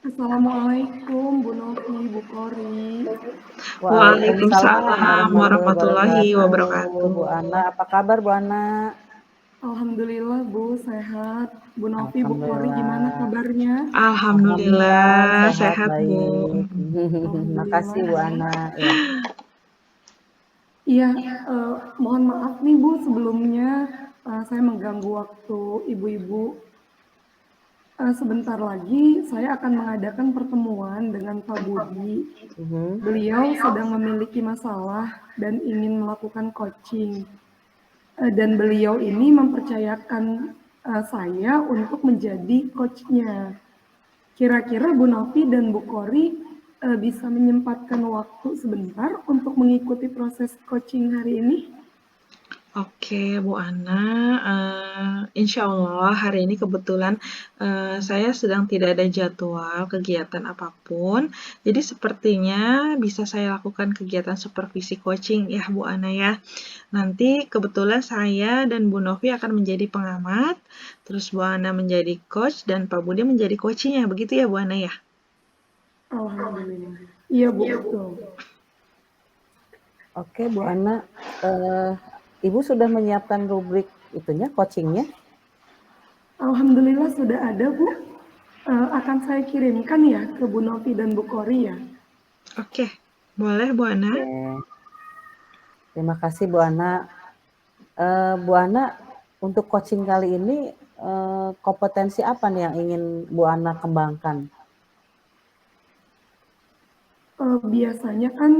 Assalamualaikum Bu Novi, Bu Kori. Waalaikumsalam Waalaikumsalam warahmatullahi warahmatullahi wabarakatuh. wabarakatuh. Bu Ana, apa kabar Bu Ana? Alhamdulillah Bu, sehat. Bu Novi, Bu Kori gimana Alhamdulillah. kabarnya? Alhamdulillah Alhamdulillah sehat sehat, Bu. baik. Makasih Alhamdulillah. Bu Ana. Ya. Iya, mohon maaf nih Bu, sebelumnya saya mengganggu waktu ibu-ibu. Sebentar lagi saya akan mengadakan pertemuan dengan Pak Budi. Mhm. Beliau sedang memiliki masalah dan ingin melakukan coaching. Dan beliau ini mempercayakan saya untuk menjadi coachnya. Kira-kira Bu Novi dan Bu Kori bisa menyempatkan waktu sebentar untuk mengikuti proses coaching hari ini? Oke, Bu Ana, insya Allah hari ini kebetulan saya sedang tidak ada jadwal kegiatan apapun, jadi sepertinya bisa saya lakukan kegiatan supervisi coaching ya Bu Ana ya. Nanti kebetulan saya dan Bu Novi akan menjadi pengamat, terus Bu Ana menjadi coach, dan Pak Budi menjadi coaching-nya, begitu ya Bu Ana ya? Alhamdulillah. Iya Bu, betul. Oke Bu Ana, Ibu sudah menyiapkan rubrik itunya, coachingnya? Alhamdulillah sudah ada Bu. Akan saya kirimkan ya ke Bu Novi dan Bu Kori ya. Oke, boleh Bu Ana? Oke. Terima kasih Bu Ana. Bu Ana, untuk coaching kali ini kompetensi apa nih yang ingin Bu Ana kembangkan? Biasanya kan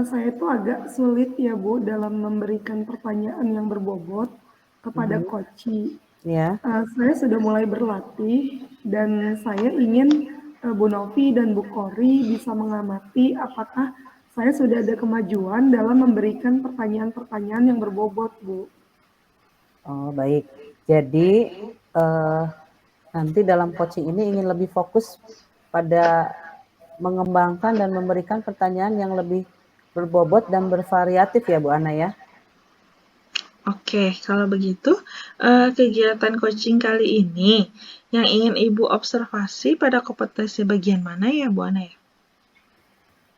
saya tuh agak sulit ya Bu dalam memberikan pertanyaan yang berbobot kepada coachi. Ya. Saya sudah mulai berlatih dan saya ingin Bu Novi dan Bu Kori bisa mengamati apakah saya sudah ada kemajuan dalam memberikan pertanyaan-pertanyaan yang berbobot, Bu. Oh, baik. Jadi nanti dalam coaching ini ingin lebih fokus pada mengembangkan dan memberikan pertanyaan yang lebih berbobot dan bervariatif ya Bu Ana ya. Oke, kalau begitu kegiatan coaching kali ini yang ingin Ibu observasi pada kompetensi bagian mana ya Bu Ana ya?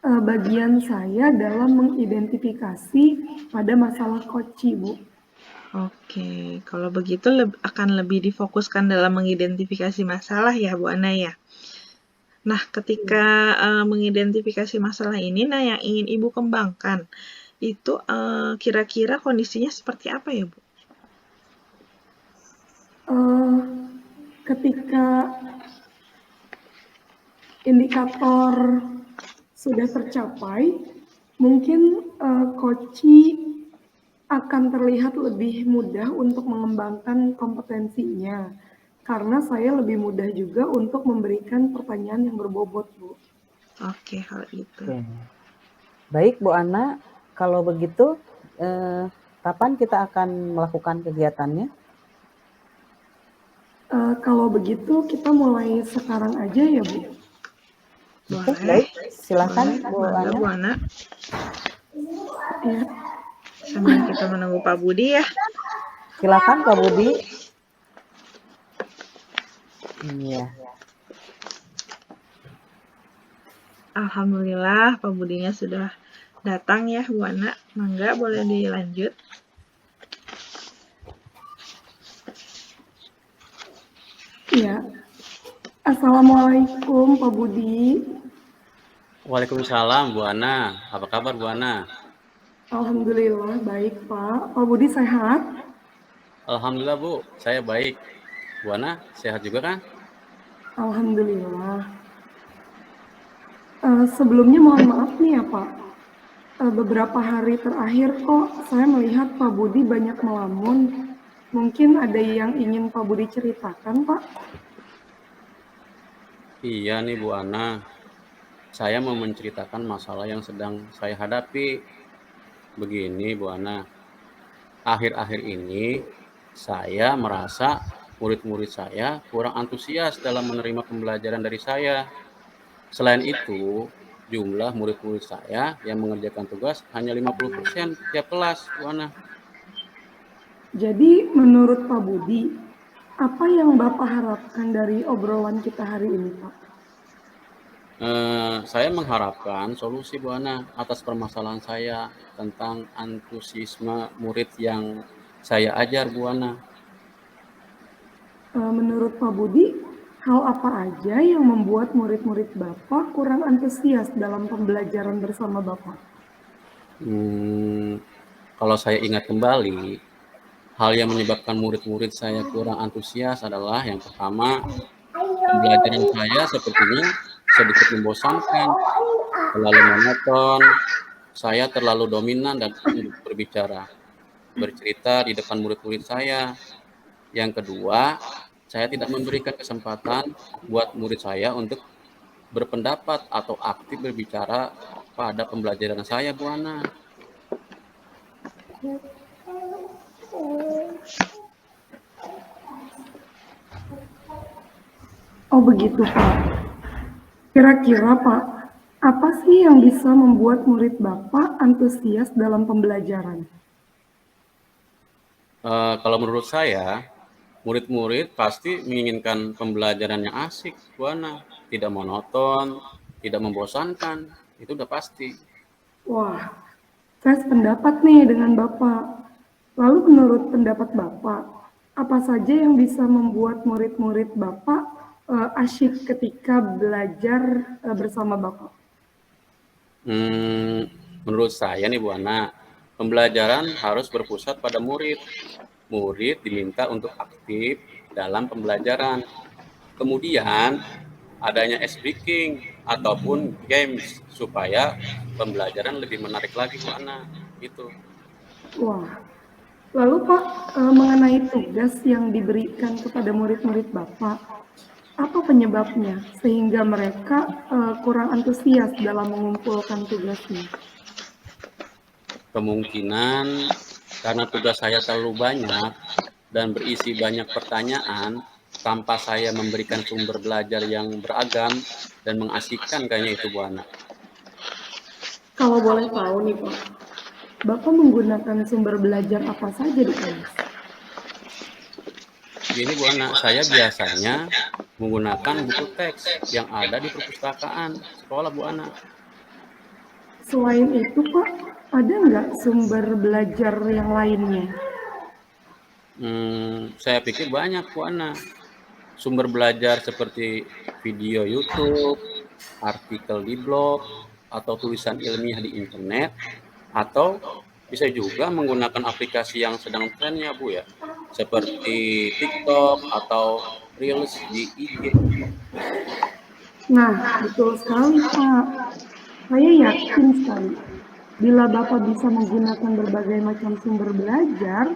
Bagian saya dalam mengidentifikasi pada masalah coachi, Bu. Oke, kalau begitu akan lebih difokuskan dalam mengidentifikasi masalah ya Bu Ana ya. Nah, ketika mengidentifikasi masalah ini, nah yang ingin Ibu kembangkan itu kira-kira kondisinya seperti apa ya Bu? Ketika indikator sudah tercapai, mungkin coachi akan terlihat lebih mudah untuk mengembangkan kompetensinya. Karena saya lebih mudah juga untuk memberikan pertanyaan yang berbobot, Bu. Oke, kalau itu. Oke. Baik Bu Ana, kalau begitu kapan kita akan melakukan kegiatannya? Kalau begitu kita mulai sekarang aja ya Bu. Boleh. Baik, silakan Bu Mangga Ana. Bu Ana. Ya. Sambil kita menunggu Pak Budi ya. Silakan Pak Budi. Iya. Alhamdulillah Pak Budinya sudah datang ya Bu Ana. Mangga boleh dilanjut. Iya. Assalamualaikum Pak Budi. Waalaikumsalam Bu Ana. Apa kabar Bu Ana? Alhamdulillah baik Pak. Pak Budi sehat? Alhamdulillah Bu, saya baik. Bu Ana sehat juga kan? Alhamdulillah. Sebelumnya mohon maaf nih ya Pak. Beberapa hari terakhir kok saya melihat Pak Budi banyak melamun. Mungkin ada yang ingin Pak Budi ceritakan Pak? Iya nih Bu Ana. Saya mau menceritakan masalah yang sedang saya hadapi. Begini Bu Ana. Akhir-akhir ini saya merasa murid-murid saya kurang antusias dalam menerima pembelajaran dari saya. Selain itu, jumlah murid-murid saya yang mengerjakan tugas hanya 50% tiap kelas, Bu Ana. Jadi menurut Pak Budi, apa yang Bapak harapkan dari obrolan kita hari ini Pak? Saya mengharapkan solusi Bu Ana atas permasalahan saya tentang antusiasme murid yang saya ajar Bu Ana. Menurut Pak Budi, hal apa aja yang membuat murid-murid Bapak kurang antusias dalam pembelajaran bersama Bapak? Kalau saya ingat kembali, hal yang menyebabkan murid-murid saya kurang antusias adalah yang pertama, pembelajaran saya sepertinya sedikit membosankan, terlalu monoton, saya terlalu dominan dan untuk bercerita di depan murid-murid saya. Yang kedua, saya tidak memberikan kesempatan buat murid saya untuk berpendapat atau aktif berbicara pada pembelajaran saya, Bu Ana. Oh begitu Pak. Kira-kira Pak, apa sih yang bisa membuat murid Bapak antusias dalam pembelajaran? Kalau menurut saya, murid-murid pasti menginginkan pembelajaran yang asik, Bu Ana. Tidak monoton, tidak membosankan, itu udah pasti. Wah, saya sependapat nih dengan Bapak. Lalu menurut pendapat Bapak, apa saja yang bisa membuat murid-murid Bapak asyik ketika belajar bersama Bapak? Menurut saya nih Bu Ana, pembelajaran harus berpusat pada murid. Murid diminta untuk aktif dalam pembelajaran. Kemudian adanya ice breaking ataupun games supaya pembelajaran lebih menarik lagi Bu Ana. Gitu. Wah, lalu Pak, mengenai tugas yang diberikan kepada murid-murid Bapak, apa penyebabnya sehingga mereka kurang antusias dalam mengumpulkan tugasnya? Kemungkinan karena tugas saya terlalu banyak dan berisi banyak pertanyaan tanpa saya memberikan sumber belajar yang beragam dan mengasyikkan kayaknya itu Bu Ana. Kalau boleh tahu nih Pak, Bapak menggunakan sumber belajar apa saja di kelas? Gini Bu Ana, saya biasanya menggunakan buku teks yang ada di perpustakaan sekolah Bu Ana. Selain itu Pak, ada nggak sumber belajar yang lainnya? Saya pikir banyak Bu Ana. Sumber belajar seperti video YouTube, artikel di blog, atau tulisan ilmiah di internet, atau bisa juga menggunakan aplikasi yang sedang tren ya Bu ya, seperti TikTok atau Reels di IG. Nah, betul sekali Pak. Saya yakin sekali, bila Bapak bisa menggunakan berbagai macam sumber belajar,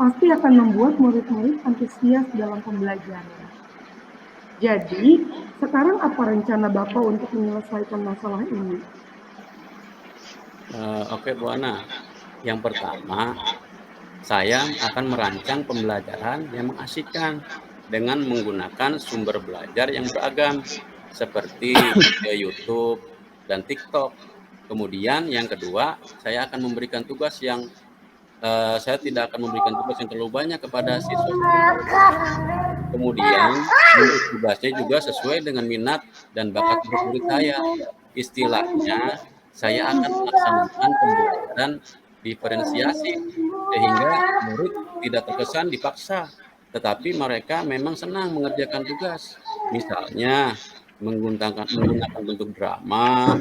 pasti akan membuat murid-murid antusias dalam pembelajaran. Jadi, sekarang apa rencana Bapak untuk menyelesaikan masalah ini? Oke Bu Ana, yang pertama saya akan merancang pembelajaran yang mengasyikkan dengan menggunakan sumber belajar yang beragam seperti video YouTube dan TikTok. Kemudian yang kedua, saya akan memberikan tugas yang saya tidak akan memberikan tugas yang terlalu banyak kepada siswa. Kemudian bentuk tugasnya juga sesuai dengan minat dan bakat murid saya. Istilahnya, saya akan melaksanakan pembelajaran diferensiasi sehingga murid tidak terkesan dipaksa, tetapi mereka memang senang mengerjakan tugas. Misalnya, menggunakan bentuk drama,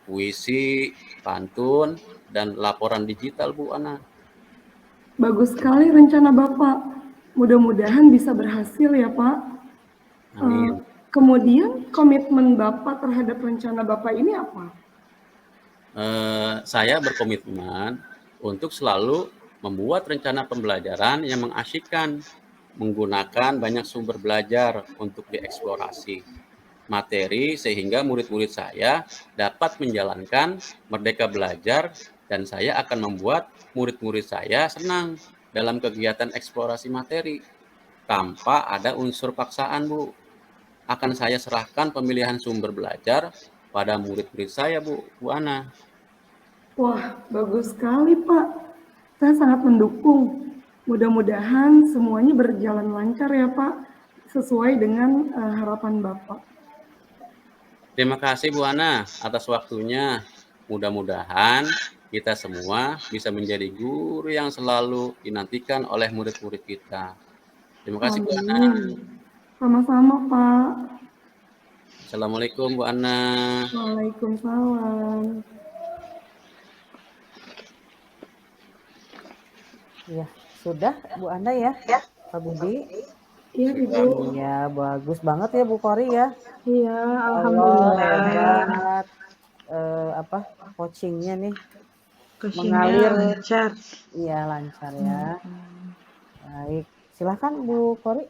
puisi, pantun, dan laporan digital, Bu Ana. Bagus sekali rencana Bapak. Mudah-mudahan bisa berhasil ya Pak. Amin. Kemudian komitmen Bapak terhadap rencana Bapak ini apa? Saya berkomitmen untuk selalu membuat rencana pembelajaran yang mengasyikkan, menggunakan banyak sumber belajar untuk dieksplorasi materi sehingga murid-murid saya dapat menjalankan merdeka belajar dan saya akan membuat murid-murid saya senang dalam kegiatan eksplorasi materi tanpa ada unsur paksaan, Bu. Akan saya serahkan pemilihan sumber belajar pada murid-murid saya, Bu Ana. Wah, bagus sekali Pak. Saya sangat mendukung. Mudah-mudahan semuanya berjalan lancar ya Pak, sesuai dengan harapan Bapak. Terima kasih Bu Ana atas waktunya. Mudah-mudahan kita semua bisa menjadi guru yang selalu dinantikan oleh murid-murid kita. Terima kasih Bu Ana. Amin. Sama-sama, Pak. Assalamualaikum Bu Ana. Waalaikumsalam. Ya, sudah Bu Ana ya, Pak Budi. Iya, Ibu. Iya, bagus banget ya Bu Kori ya. Iya, Allah alhamdulillah. hebat. Apa coachingnya nih Coachingnya mengalir, lancar. iya lancar ya. Hmm. Baik, silakan Bu Kori.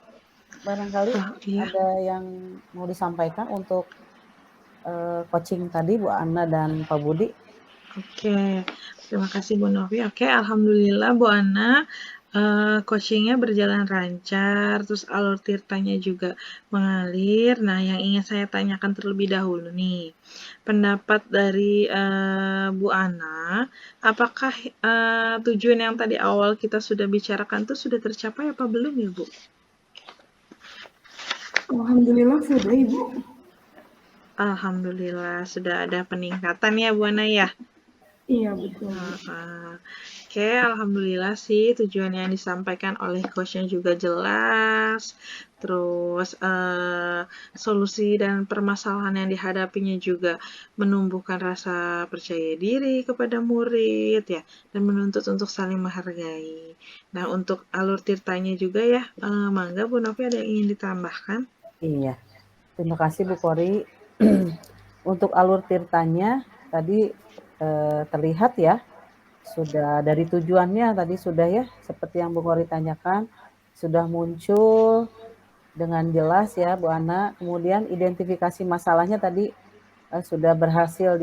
Barangkali Iya. ada yang mau disampaikan untuk coaching tadi Bu Ana dan Pak Budi. Oke, terima kasih Bu Novi. Oke, alhamdulillah Bu Ana, coachingnya berjalan lancar, terus alur tirtanya juga mengalir. Nah, yang ingin saya tanyakan terlebih dahulu nih, pendapat dari Bu Ana, apakah tujuan yang tadi awal kita sudah bicarakan itu sudah tercapai apa belum ya Bu? Alhamdulillah sudah, Ibu. Alhamdulillah sudah ada peningkatan ya Bu Ana ya. Iya, betul. Oke, alhamdulillah sih tujuan yang disampaikan oleh coachnya juga jelas. Terus solusi dan permasalahan yang dihadapinya juga menumbuhkan rasa percaya diri kepada murid ya, dan menuntut untuk saling menghargai. Nah, untuk alur tirtanya juga ya, mangga Bu Novi ada yang ingin ditambahkan? Iya, terima kasih Bu Kori. Untuk alur tirtanya tadi terlihat ya, sudah dari tujuannya tadi sudah ya, seperti yang Bu Kori tanyakan, sudah muncul dengan jelas ya Bu Ana. Kemudian identifikasi masalahnya tadi sudah berhasil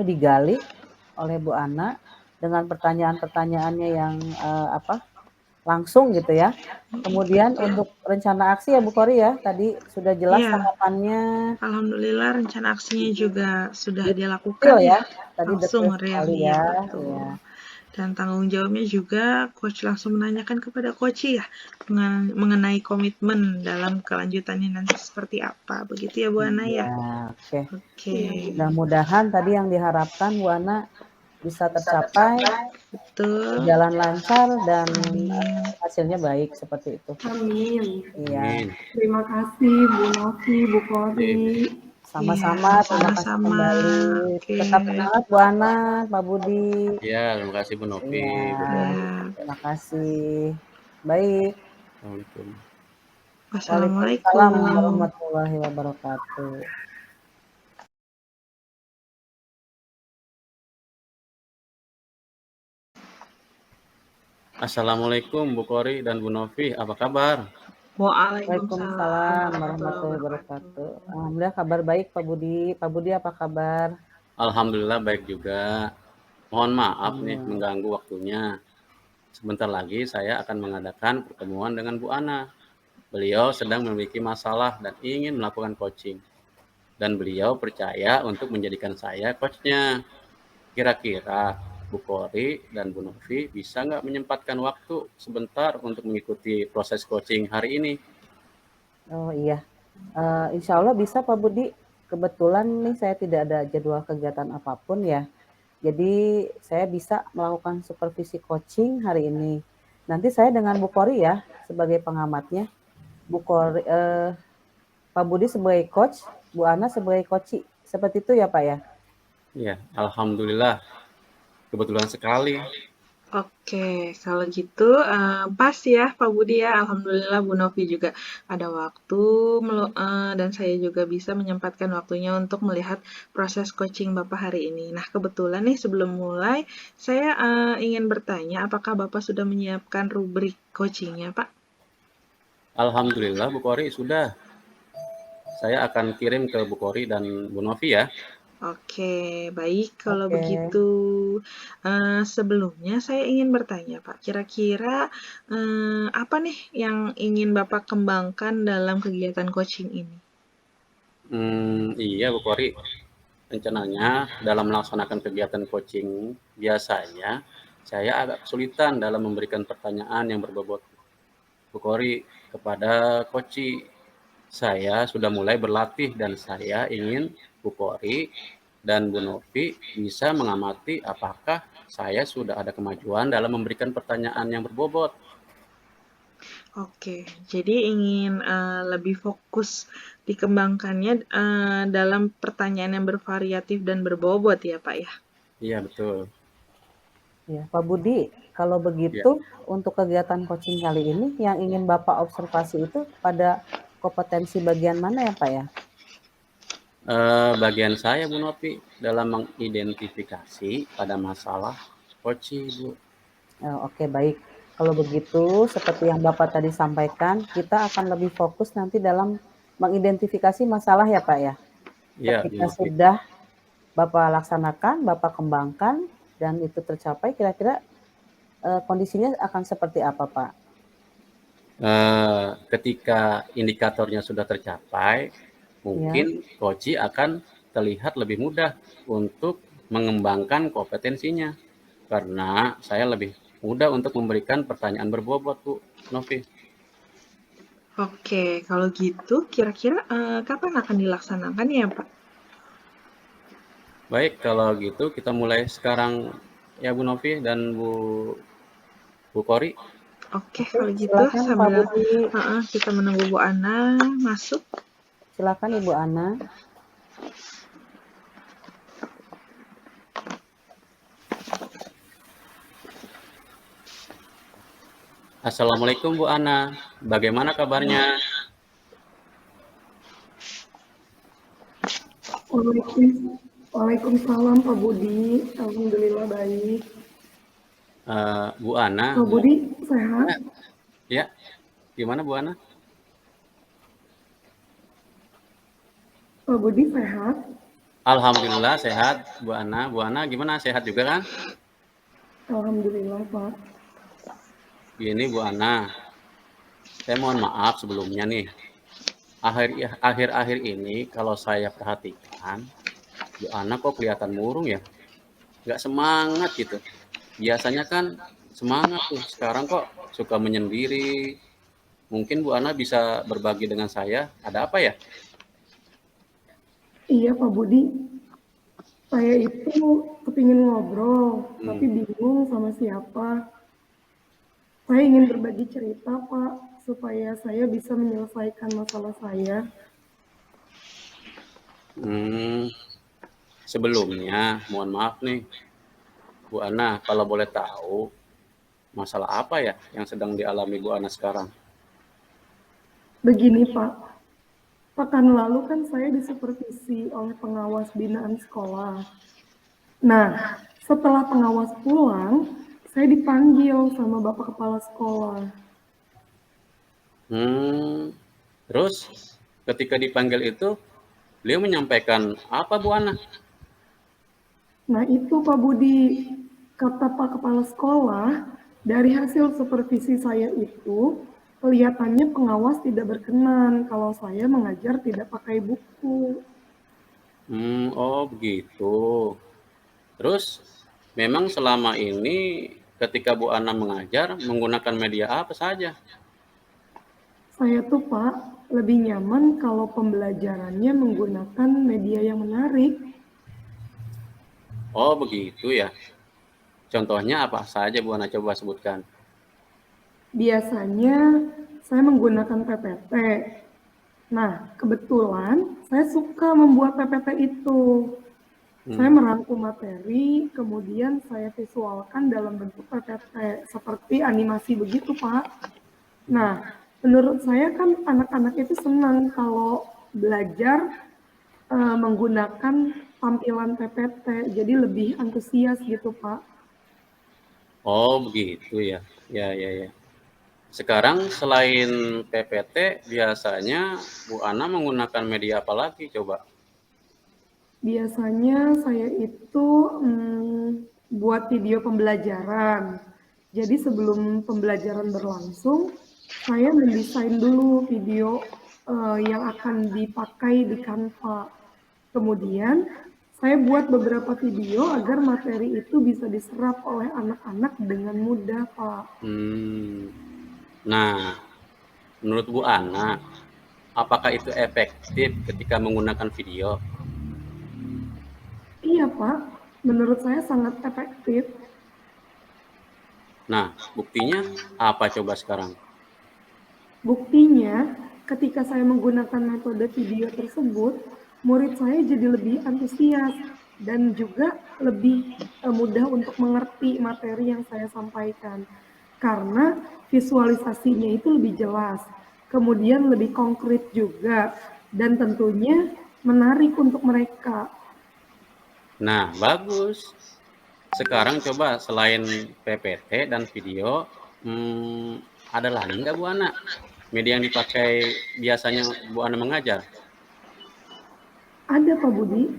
digali oleh Bu Ana dengan pertanyaan-pertanyaannya yang langsung gitu ya. Kemudian untuk rencana aksi ya Bu Kori ya, tadi sudah jelas Iya. tahapannya. Alhamdulillah rencana aksinya juga sudah Detail dilakukan ya, tadi langsung detail real sekali ya, ya. betul. Iya. Dan tanggung jawabnya juga coach langsung menanyakan kepada coach ya mengenai komitmen dalam kelanjutannya nanti seperti apa, begitu ya Bu Ana ya. Ya, oke. Oke, Mudah-mudahan tadi yang diharapkan Bu Ana bisa tercapai, betul. berjalan lancar dan Amin. hasilnya baik seperti itu. Amin. Iya, Amin. Terima kasih Bu Novi, Bu Kori. sama-sama. Iya, Terima kasih sama-sama. kembali. Oke. Tetap semangat Bu Ana, Pak Budi. Ya, terima kasih Bu Novi, Iya, Bu Kori. Iya. terima kasih. Baik. Assalamualaikum. Waalaikumsalam Wassalamualaikum. warahmatullahi wabarakatuh. Assalamualaikum Bu Kori dan Bu Novi, apa kabar? Waalaikumsalam warahmatullahi wabarakatuh. Alhamdulillah kabar baik Pak Budi. Pak Budi apa kabar? Alhamdulillah baik juga. Mohon maaf nih mengganggu waktunya. Sebentar lagi saya akan mengadakan pertemuan dengan Bu Ana. Beliau sedang memiliki masalah dan ingin melakukan coaching. Dan beliau percaya untuk menjadikan saya coachnya. Kira-kira Bu Kori dan Bu Novi bisa nggak menyempatkan waktu sebentar untuk mengikuti proses coaching hari ini? Oh iya, insya Allah bisa Pak Budi. Kebetulan nih saya tidak ada jadwal kegiatan apapun ya. Jadi saya bisa melakukan supervisi coaching hari ini. Nanti saya dengan Bu Kori ya sebagai pengamatnya. Bu Kori, Pak Budi sebagai coach, Bu Ana sebagai coachee. Seperti itu ya Pak ya? Ya, alhamdulillah. Kebetulan sekali. Oke, kalau gitu pas ya Pak Budi ya. Alhamdulillah Bu Novi juga ada waktu dan saya juga bisa menyempatkan waktunya untuk melihat proses coaching Bapak hari ini. Nah, kebetulan nih sebelum mulai saya ingin bertanya apakah Bapak sudah menyiapkan rubrik coachingnya Pak? Alhamdulillah Bu Kori sudah. Saya akan kirim ke Bu Kori dan Bu Novi ya. Oke, baik kalau Oke. begitu. Sebelumnya saya ingin bertanya Pak, kira-kira apa nih yang ingin Bapak kembangkan dalam kegiatan coaching ini? Iya Bu Kori. Rencananya dalam melaksanakan kegiatan coaching biasanya saya agak kesulitan dalam memberikan pertanyaan yang berbobot Bu Kori kepada coachee. saya sudah mulai berlatih dan saya ingin Bu Kori dan Bu Novi bisa mengamati apakah saya sudah ada kemajuan dalam memberikan pertanyaan yang berbobot. Oke, jadi ingin lebih fokus dikembangkannya dalam pertanyaan yang bervariatif dan berbobot ya Pak ya? Iya, betul. Ya, Pak Budi, kalau Ya. begitu untuk kegiatan coaching kali ini yang ingin Bapak observasi itu pada kompetensi bagian mana ya Pak ya? Bagian saya Bu Novi dalam mengidentifikasi pada masalah coaching, Bu. Oke, baik. Kalau begitu, seperti yang Bapak tadi sampaikan, kita akan lebih fokus nanti dalam mengidentifikasi masalah ya Pak ya. Iya, Bu Ketika Novi. sudah Bapak laksanakan, Bapak kembangkan, dan itu tercapai, kira-kira kondisinya akan seperti apa Pak? Ketika indikatornya sudah tercapai, mungkin coaching akan terlihat lebih mudah untuk mengembangkan kompetensinya. Karena saya lebih mudah untuk memberikan pertanyaan berbobot, Bu Novi. Oke, kalau gitu kira-kira kapan akan dilaksanakan ya Pak? Baik, kalau gitu kita mulai sekarang ya Bu Novi dan Bu Kori. Oke, kalau gitu Silakan Pak sambil Budi. kita menunggu Bu Ana masuk. Silakan Ibu Ana. Assalamualaikum Bu Ana, bagaimana kabarnya? Waalaikumsalam Pak Budi, alhamdulillah baik. Bu Ana, Pak Budi sehat? ya, gimana Bu Ana? Pak Budi sehat? Alhamdulillah sehat Bu Ana. Bu Ana gimana, sehat juga kan? Alhamdulillah Pak. Gini Bu Ana, saya mohon maaf sebelumnya nih. Akhir-akhir ini kalau saya perhatikan, Bu Ana kok kelihatan murung ya? Nggak semangat gitu. Biasanya kan semangat tuh, sekarang kok suka menyendiri. Mungkin Bu Ana bisa berbagi dengan saya, ada apa ya? Iya Pak Budi, saya itu kepingin ngobrol, tapi bingung sama siapa. Saya ingin berbagi cerita Pak, supaya saya bisa menyelesaikan masalah saya. Sebelumnya, mohon maaf nih, Bu Ana, kalau boleh tahu, masalah apa ya yang sedang dialami Bu Ana sekarang? Begini Pak, pekan lalu kan saya disupervisi oleh pengawas binaan sekolah. Nah, setelah pengawas pulang, saya dipanggil sama Bapak Kepala Sekolah. Terus ketika dipanggil itu, beliau menyampaikan apa Bu Ana? Nah itu Pak Budi, kata Pak Kepala Sekolah, dari hasil supervisi saya itu, kelihatannya pengawas tidak berkenan kalau saya mengajar tidak pakai buku. Oh begitu. Terus memang selama ini ketika Bu Ana mengajar menggunakan media apa saja? Saya tuh Pak, lebih nyaman kalau pembelajarannya menggunakan media yang menarik. Oh begitu ya. Contohnya apa saja Bu Ana, coba sebutkan. Biasanya saya menggunakan PPT. Nah, kebetulan saya suka membuat PPT itu. Saya merangkum materi, kemudian saya visualkan dalam bentuk PPT, seperti animasi begitu, Pak. Nah, menurut saya kan anak-anak itu senang kalau belajar menggunakan tampilan PPT, jadi lebih antusias gitu, Pak. Oh begitu ya. Ya. Sekarang selain PPT, biasanya Bu Ana menggunakan media apa lagi coba? Biasanya saya itu buat video pembelajaran. Jadi sebelum pembelajaran berlangsung, saya mendesain dulu video yang akan dipakai di Canva. Kemudian saya buat beberapa video agar materi itu bisa diserap oleh anak-anak dengan mudah, Pak. Nah, menurut Bu Ana, apakah itu efektif ketika menggunakan video? Iya, Pak. Menurut saya sangat efektif. Nah, buktinya apa coba sekarang? Buktinya, ketika saya menggunakan metode video tersebut, murid saya jadi lebih antusias dan juga lebih mudah untuk mengerti materi yang saya sampaikan. Karena visualisasinya itu lebih jelas, kemudian lebih konkret juga, dan tentunya menarik untuk mereka. Nah, bagus. Sekarang coba selain PPT dan video, ada lagi nggak Bu Ana media yang dipakai biasanya Bu Ana mengajar? Ada Pak Budi,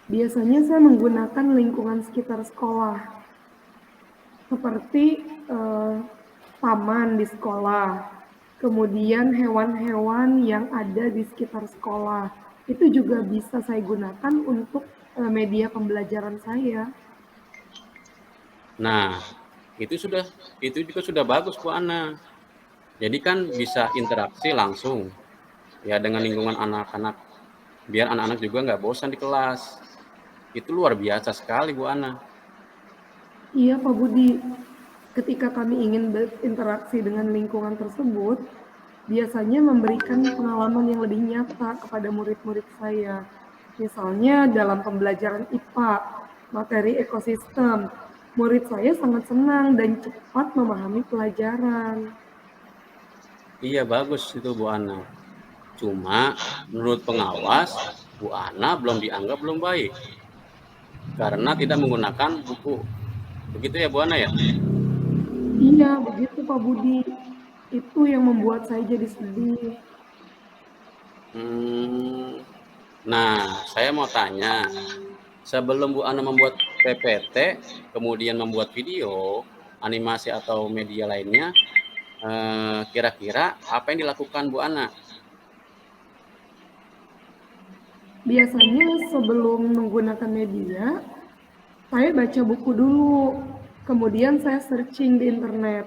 biasanya saya menggunakan lingkungan sekitar sekolah, seperti taman di sekolah, kemudian hewan-hewan yang ada di sekitar sekolah. Itu juga bisa saya gunakan untuk media pembelajaran saya. Nah, itu juga sudah bagus Bu Ana. Jadi kan bisa interaksi langsung ya dengan lingkungan anak-anak, biar anak-anak juga nggak bosan di kelas. Itu luar biasa sekali Bu Ana. Iya Pak Budi, ketika kami ingin berinteraksi dengan lingkungan tersebut, biasanya memberikan pengalaman yang lebih nyata kepada murid-murid saya. Misalnya dalam pembelajaran IPA, materi ekosistem, murid saya sangat senang dan cepat memahami pelajaran. Iya bagus itu Bu Ana. Cuma menurut pengawas, Bu Ana belum dianggap belum baik karena tidak menggunakan buku. Begitu ya Bu Ana ya? Iya, begitu Pak Budi. Itu yang membuat saya jadi sedih. Nah, saya mau tanya, sebelum Bu Ana membuat PPT, kemudian membuat video, animasi atau media lainnya, kira-kira apa yang dilakukan Bu Ana? Biasanya sebelum menggunakan media, saya baca buku dulu, kemudian saya searching di internet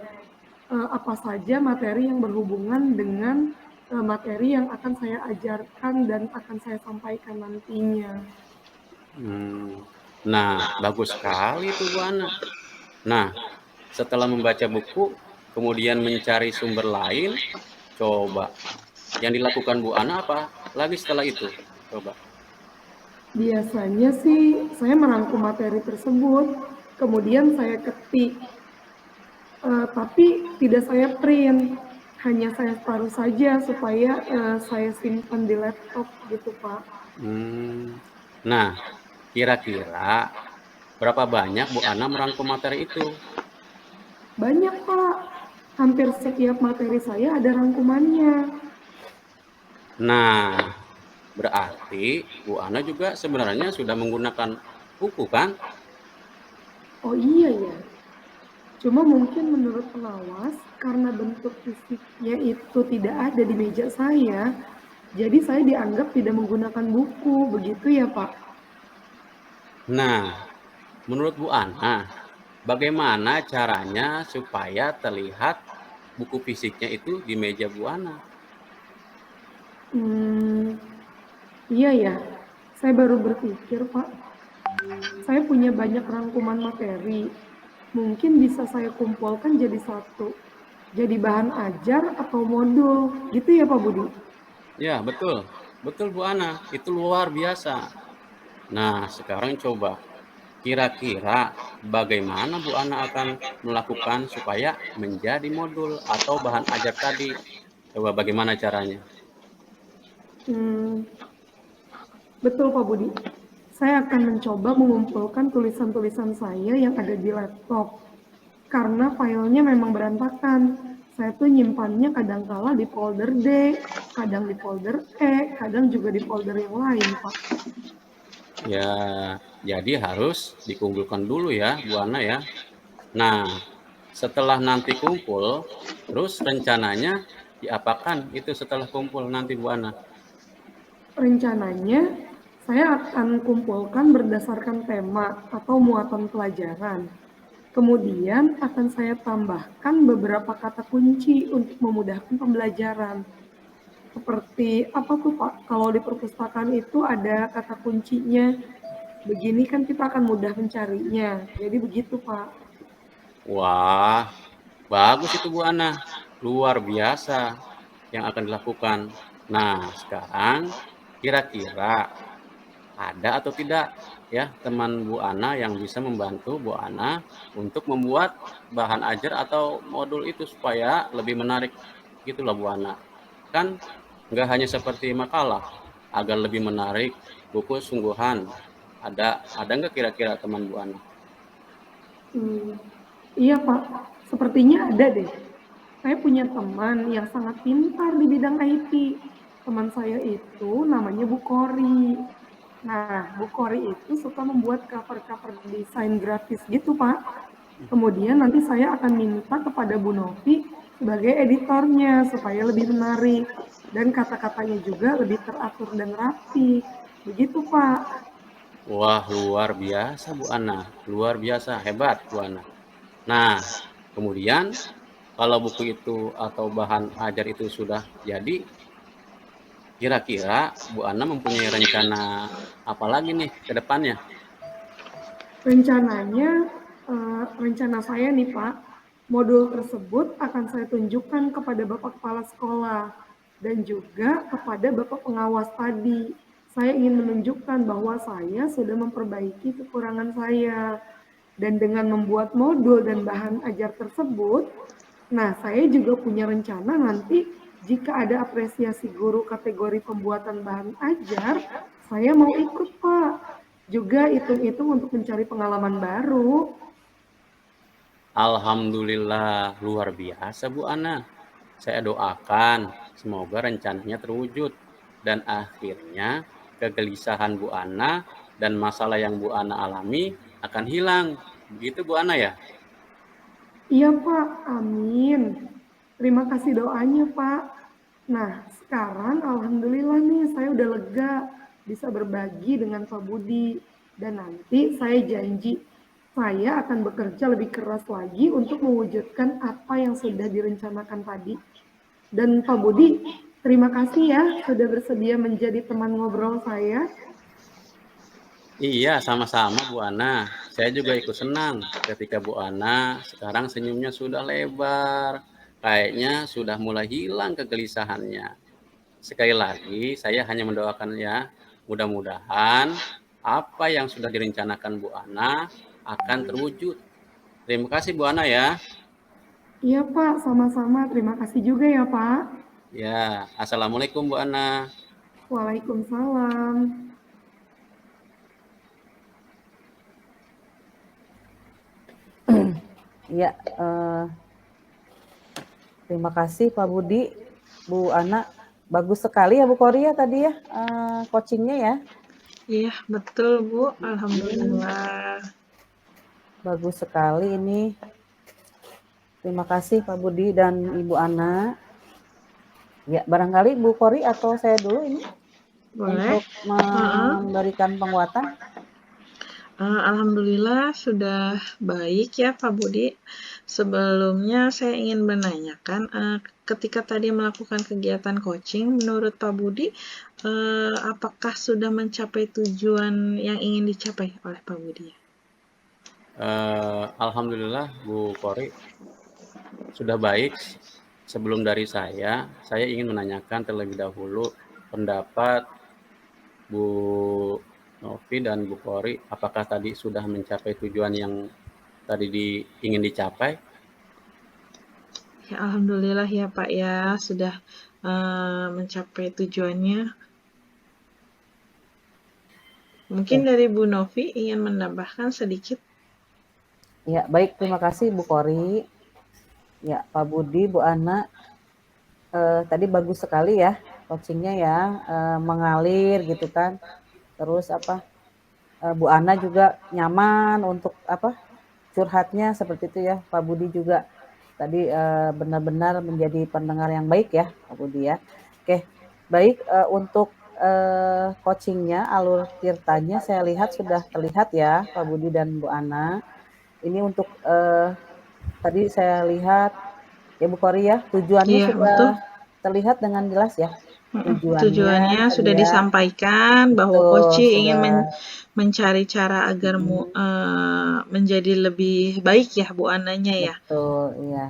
apa saja materi yang berhubungan dengan materi yang akan saya ajarkan dan akan saya sampaikan nantinya. Nah, bagus sekali itu Bu Ana. Nah, setelah membaca buku, kemudian mencari sumber lain, coba yang dilakukan Bu Ana apa lagi setelah itu? Coba. Biasanya sih saya merangkum materi tersebut, kemudian saya ketik, tapi tidak saya print, hanya saya taruh saja supaya saya simpan di laptop gitu Pak. Nah, kira-kira berapa banyak Bu Ana merangkum materi itu? Banyak Pak, hampir setiap materi saya ada rangkumannya. Nah, berarti Bu Ana juga sebenarnya sudah menggunakan buku kan? Oh iya ya, cuma mungkin menurut pengawas, karena bentuk fisiknya itu tidak ada di meja saya, jadi saya dianggap tidak menggunakan buku, begitu ya Pak? Nah, menurut Bu Ana, bagaimana caranya supaya terlihat buku fisiknya itu di meja Bu Ana? Iya ya, saya baru berpikir Pak, saya punya banyak rangkuman materi, mungkin bisa saya kumpulkan jadi satu, jadi bahan ajar atau modul, gitu ya Pak Budi? Ya, betul. Betul Bu Ana, itu luar biasa. Nah, sekarang coba kira-kira bagaimana Bu Ana akan melakukan supaya menjadi modul atau bahan ajar tadi? Coba bagaimana caranya? Betul Pak Budi, saya akan mencoba mengumpulkan tulisan-tulisan saya yang ada di laptop. Karena filenya memang berantakan. Saya tuh nyimpannya kadangkala di folder D, kadang di folder E, kadang juga di folder yang lain, Pak. Ya, jadi harus dikumpulkan dulu ya Bu Ana ya. Nah, setelah nanti kumpul, terus rencananya diapakan itu setelah kumpul nanti Bu Ana? Rencananya, saya akan kumpulkan berdasarkan tema atau muatan pelajaran. Kemudian akan saya tambahkan beberapa kata kunci untuk memudahkan pembelajaran. seperti apa tuh Pak, kalau di perpustakaan itu ada kata kuncinya, begini kan kita akan mudah mencarinya. Jadi begitu Pak. Wah, bagus itu Bu Ana. Luar biasa yang akan dilakukan. Nah, sekarang kira-kira ada atau tidak ya teman Bu Ana yang bisa membantu Bu Ana untuk membuat bahan ajar atau modul itu supaya lebih menarik gitulah Bu Ana. Kan nggak hanya seperti makalah, agar lebih menarik buku sungguhan. Ada nggak kira-kira teman Bu Ana? Iya Pak, sepertinya ada deh. Saya punya teman yang sangat pintar di bidang IT. Teman saya itu namanya Bu Kori. Nah, Bu Kori itu suka membuat cover-cover desain grafis gitu, Pak. Kemudian nanti saya akan minta kepada Bu Novi sebagai editornya supaya lebih menarik dan kata-katanya juga lebih teratur dan rapi. Begitu, Pak. Wah, luar biasa Bu Ana, luar biasa, hebat Bu Ana. Nah, kemudian kalau buku itu atau bahan ajar itu sudah jadi, kira-kira Bu Ana mempunyai rencana apa lagi nih ke depannya? Rencananya, rencana saya nih Pak, modul tersebut akan saya tunjukkan kepada Bapak Kepala Sekolah dan juga kepada Bapak Pengawas tadi. Saya ingin menunjukkan bahwa saya sudah memperbaiki kekurangan saya. Dan dengan membuat modul dan bahan ajar tersebut, nah saya juga punya rencana nanti jika ada apresiasi guru kategori pembuatan bahan ajar, saya mau ikut Pak. Juga hitung-hitung untuk mencari pengalaman baru. Alhamdulillah, luar biasa Bu Ana. Saya doakan semoga rencananya terwujud dan akhirnya kegelisahan Bu Ana dan masalah yang Bu Ana alami akan hilang. Begitu Bu Ana ya? Iya Pak, amin. Terima kasih doanya Pak. Nah sekarang alhamdulillah nih saya udah lega bisa berbagi dengan Pak Budi. Dan nanti saya janji saya akan bekerja lebih keras lagi untuk mewujudkan apa yang sudah direncanakan tadi. Dan Pak Budi, terima kasih ya sudah bersedia menjadi teman ngobrol saya. Iya, sama-sama Bu Ana. Saya juga ikut senang ketika Bu Ana sekarang senyumnya sudah lebar. Kayaknya sudah mulai hilang kegelisahannya. Sekali lagi, saya hanya mendoakan ya, mudah-mudahan apa yang sudah direncanakan Bu Ana akan terwujud. Terima kasih Bu Ana ya. Iya Pak, sama-sama. Terima kasih juga ya Pak. Ya, Assalamualaikum Bu Ana. Waalaikumsalam. Ya, terima kasih Pak Budi, Bu Ana. Bagus sekali ya Bu Korea tadi ya, coachingnya ya. Iya, betul Bu. Alhamdulillah. Bagus sekali ini. Terima kasih Pak Budi dan Ibu Ana. Ya, barangkali Bu Kori atau saya dulu ini Boleh. untuk memberikan penguatan. Alhamdulillah sudah baik ya Pak Budi. Sebelumnya saya ingin menanyakan, ketika tadi melakukan kegiatan coaching, menurut Pak Budi, apakah sudah mencapai tujuan yang ingin dicapai oleh Pak Budi? Alhamdulillah Bu Kori sudah baik. Sebelum dari saya ingin menanyakan terlebih dahulu pendapat Bu Novi dan Bu Kori, apakah tadi sudah mencapai tujuan yang tadi ingin dicapai? Ya, alhamdulillah ya Pak ya, sudah mencapai tujuannya. Mungkin dari Bu Novi ingin menambahkan sedikit. Ya, baik, terima kasih Bu Kori. Ya, Pak Budi, Bu Ana, tadi bagus sekali ya coachingnya ya, mengalir gitu kan. Terus Bu Ana juga nyaman untuk curhatnya seperti itu ya. Pak Budi juga tadi benar-benar menjadi pendengar yang baik ya Pak Budi ya. Oke, baik, untuk coachingnya, alur tirtanya saya lihat sudah terlihat ya Pak Budi dan Bu Ana. Ini untuk tadi saya lihat ya Bu Kori ya, tujuannya Iya, sudah betul. terlihat dengan jelas ya. Tujuannya tadi sudah ya, disampaikan bahwa betul, coach ingin sudah mencari cara agar menjadi lebih baik ya Bu Ananya ya. betul, iya.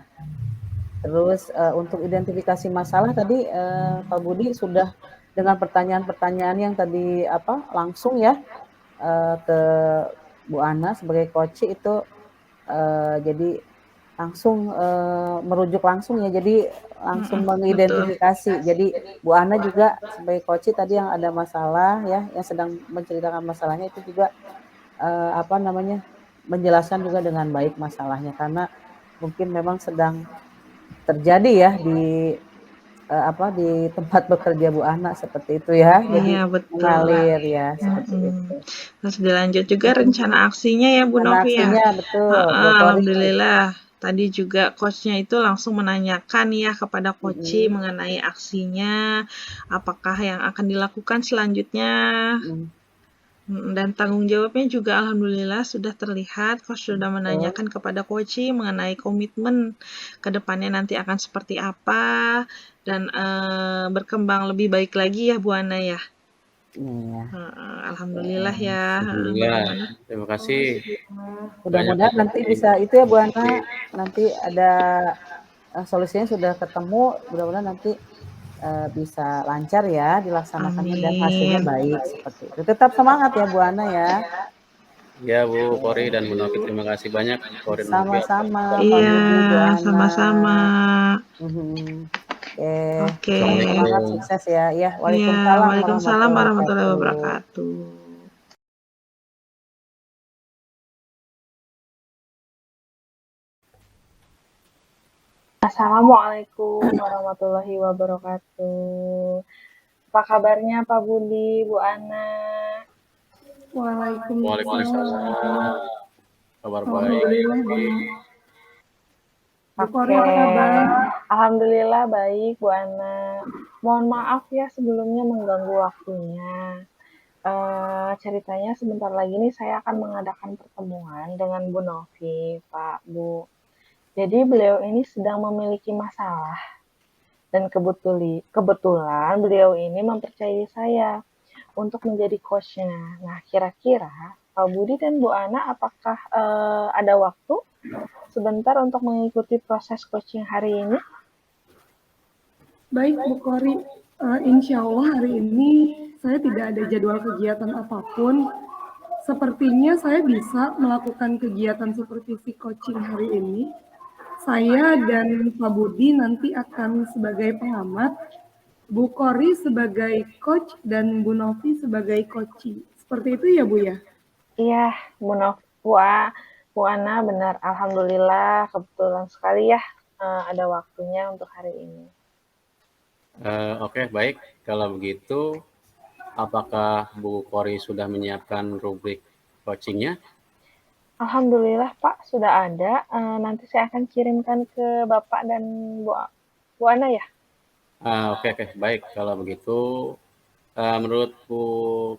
Terus untuk identifikasi masalah tadi Pak Budi sudah dengan pertanyaan-pertanyaan yang tadi langsung ya ke Bu Ana sebagai coach itu jadi langsung merujuk langsung ya, jadi langsung Betul. mengidentifikasi. Jadi Bu Ana juga sebagai coach tadi yang ada masalah ya, yang sedang menceritakan masalahnya itu juga menjelaskan juga dengan baik masalahnya karena mungkin memang sedang terjadi ya di tempat bekerja Bu Ana seperti itu ya. Jadi Iya betul. mengalir ya seperti itu. Terus dilanjut juga rencana aksinya ya Bu Karena Novi ya. aksinya betul, Bu Kori. Alhamdulillah. Tadi juga coachnya itu langsung menanyakan ya kepada coach mengenai aksinya, apakah yang akan dilakukan selanjutnya. Dan tanggung jawabnya juga alhamdulillah sudah terlihat. Coach sudah menanyakan kepada coach mengenai komitmen ke depannya nanti akan seperti apa dan berkembang lebih baik lagi ya Bu Ana ya. Iya. Alhamdulillah ya. Alhamdulillah. Terima kasih. Mudah-mudahan nanti bisa itu ya Bu Ana, nanti ada solusinya sudah ketemu, mudah-mudahan nanti bisa lancar ya dilaksanakannya dan hasilnya baik seperti itu. Tetap semangat ya Bu Ana ya. Ya Bu Kori dan Bu Novi, terima kasih banyak Kori dan Novi. Sama-sama Pak Iya, Budi, Bu Ana. sama-sama. Oke. Semangat sukses ya. Ya, Iya, Waalaikumsalam warahmatullahi wabarakatuh. Assalamualaikum warahmatullahi wabarakatuh. Apa kabarnya Pak Budi, Bu Ana? Waalaikumsalam. Kabar baik. Alhamdulillah, Bu. Oke. Alhamdulillah baik, Bu Ana. Mohon maaf ya sebelumnya mengganggu waktunya. Ceritanya sebentar lagi nih saya akan mengadakan pertemuan dengan Bu Novi, Pak Bu. Jadi beliau ini sedang memiliki masalah dan kebetulan beliau ini mempercayai saya untuk menjadi coach-nya. Nah, kira-kira Pak Budi dan Bu Ana apakah ada waktu sebentar untuk mengikuti proses coaching hari ini? Baik Bu Kori, insya Allah hari ini saya tidak ada jadwal kegiatan apapun. Sepertinya saya bisa melakukan kegiatan supervisi coaching hari ini. Saya dan Pak Budi nanti akan sebagai pengamat, Bu Kori sebagai coach dan Bu Novi sebagai coaching. Seperti itu ya Bu ya? Iya, Bu Ana benar. Alhamdulillah kebetulan sekali ya ada waktunya untuk hari ini. Oke, baik. Kalau begitu, apakah Bu Kori sudah menyiapkan rubrik coachingnya? Alhamdulillah Pak, sudah ada. Nanti saya akan kirimkan ke Bapak dan Bu Ana ya. Oke, baik. Kalau begitu, menurut Bu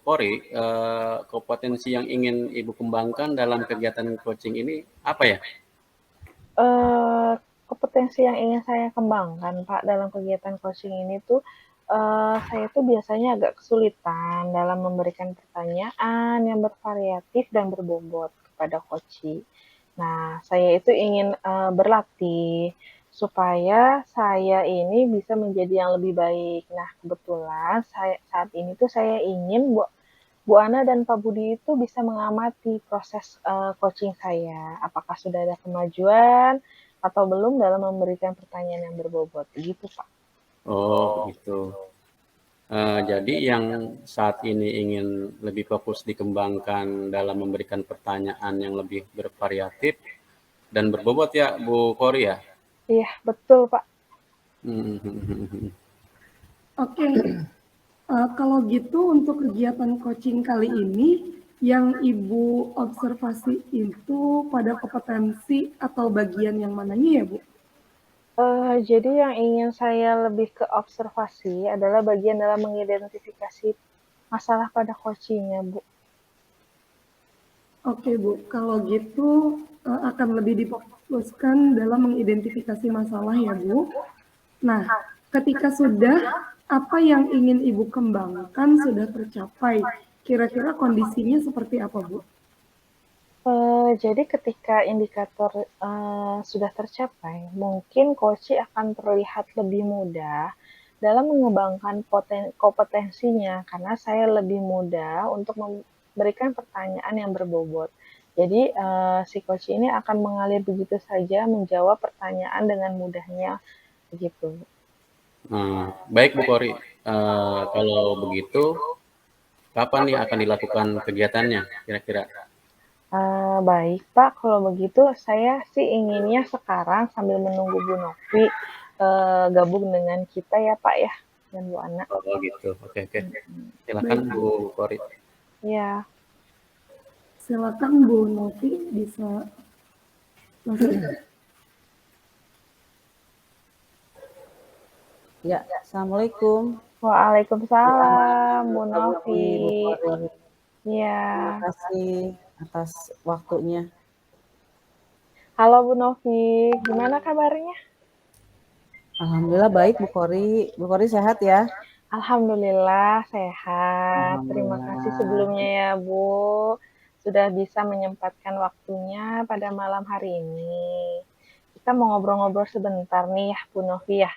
Kori, kompetensi yang ingin Ibu kembangkan dalam kegiatan coaching ini apa ya? Kompetensi yang ingin saya kembangkan Pak dalam kegiatan coaching ini tuh saya tuh biasanya agak kesulitan dalam memberikan pertanyaan yang bervariatif dan berbobot kepada coachee. Nah, saya itu ingin berlatih supaya saya ini bisa menjadi yang lebih baik. Nah, kebetulan saat ini tuh saya ingin Bu Ana dan Pak Budi itu bisa mengamati proses coaching saya. Apakah sudah ada kemajuan atau belum dalam memberikan pertanyaan yang berbobot, gitu Pak. Oh, gitu. Jadi yang saat ini ingin lebih fokus dikembangkan dalam memberikan pertanyaan yang lebih bervariatif dan berbobot ya, Bu Kori ya? Iya, betul Pak. Oke, kalau gitu untuk kegiatan coaching kali ini, yang Ibu observasi itu pada kompetensi atau bagian yang mananya ya Bu? Jadi yang ingin saya lebih ke observasi adalah bagian dalam mengidentifikasi masalah pada coaching-nya, Bu. Oke Bu, kalau gitu akan lebih difokuskan dalam mengidentifikasi masalah ya Bu. Nah, ketika sudah apa yang ingin Ibu kembangkan sudah tercapai. Kira-kira kondisinya seperti apa, Bu? Jadi ketika indikator sudah tercapai, mungkin coach akan terlihat lebih mudah dalam mengembangkan kompetensinya karena saya lebih mudah untuk memberikan pertanyaan yang berbobot. Jadi si coach ini akan mengalir begitu saja menjawab pertanyaan dengan mudahnya begitu. Baik Bu Kori, kalau begitu kapan nih akan dilakukan kegiatannya kira-kira? Baik Pak, kalau begitu saya sih inginnya sekarang sambil menunggu Bu Novi gabung dengan kita ya Pak ya, dan Bu Ana. Oh gitu, oke. Silakan Bu Kori. Ya, Silakan Bu Novi bisa masuk. Ya, Assalamualaikum. Waalaikumsalam Bu Bu Novi. Kori. Ya, Terima kasih atas waktunya. halo Bu Novi, gimana kabarnya? Alhamdulillah baik Bu Kori. Bu Kori sehat ya? Alhamdulillah sehat. Terima kasih sebelumnya ya Bu, sudah bisa menyempatkan waktunya pada malam hari ini. Kita mau ngobrol-ngobrol sebentar nih ya Bu Novi ya,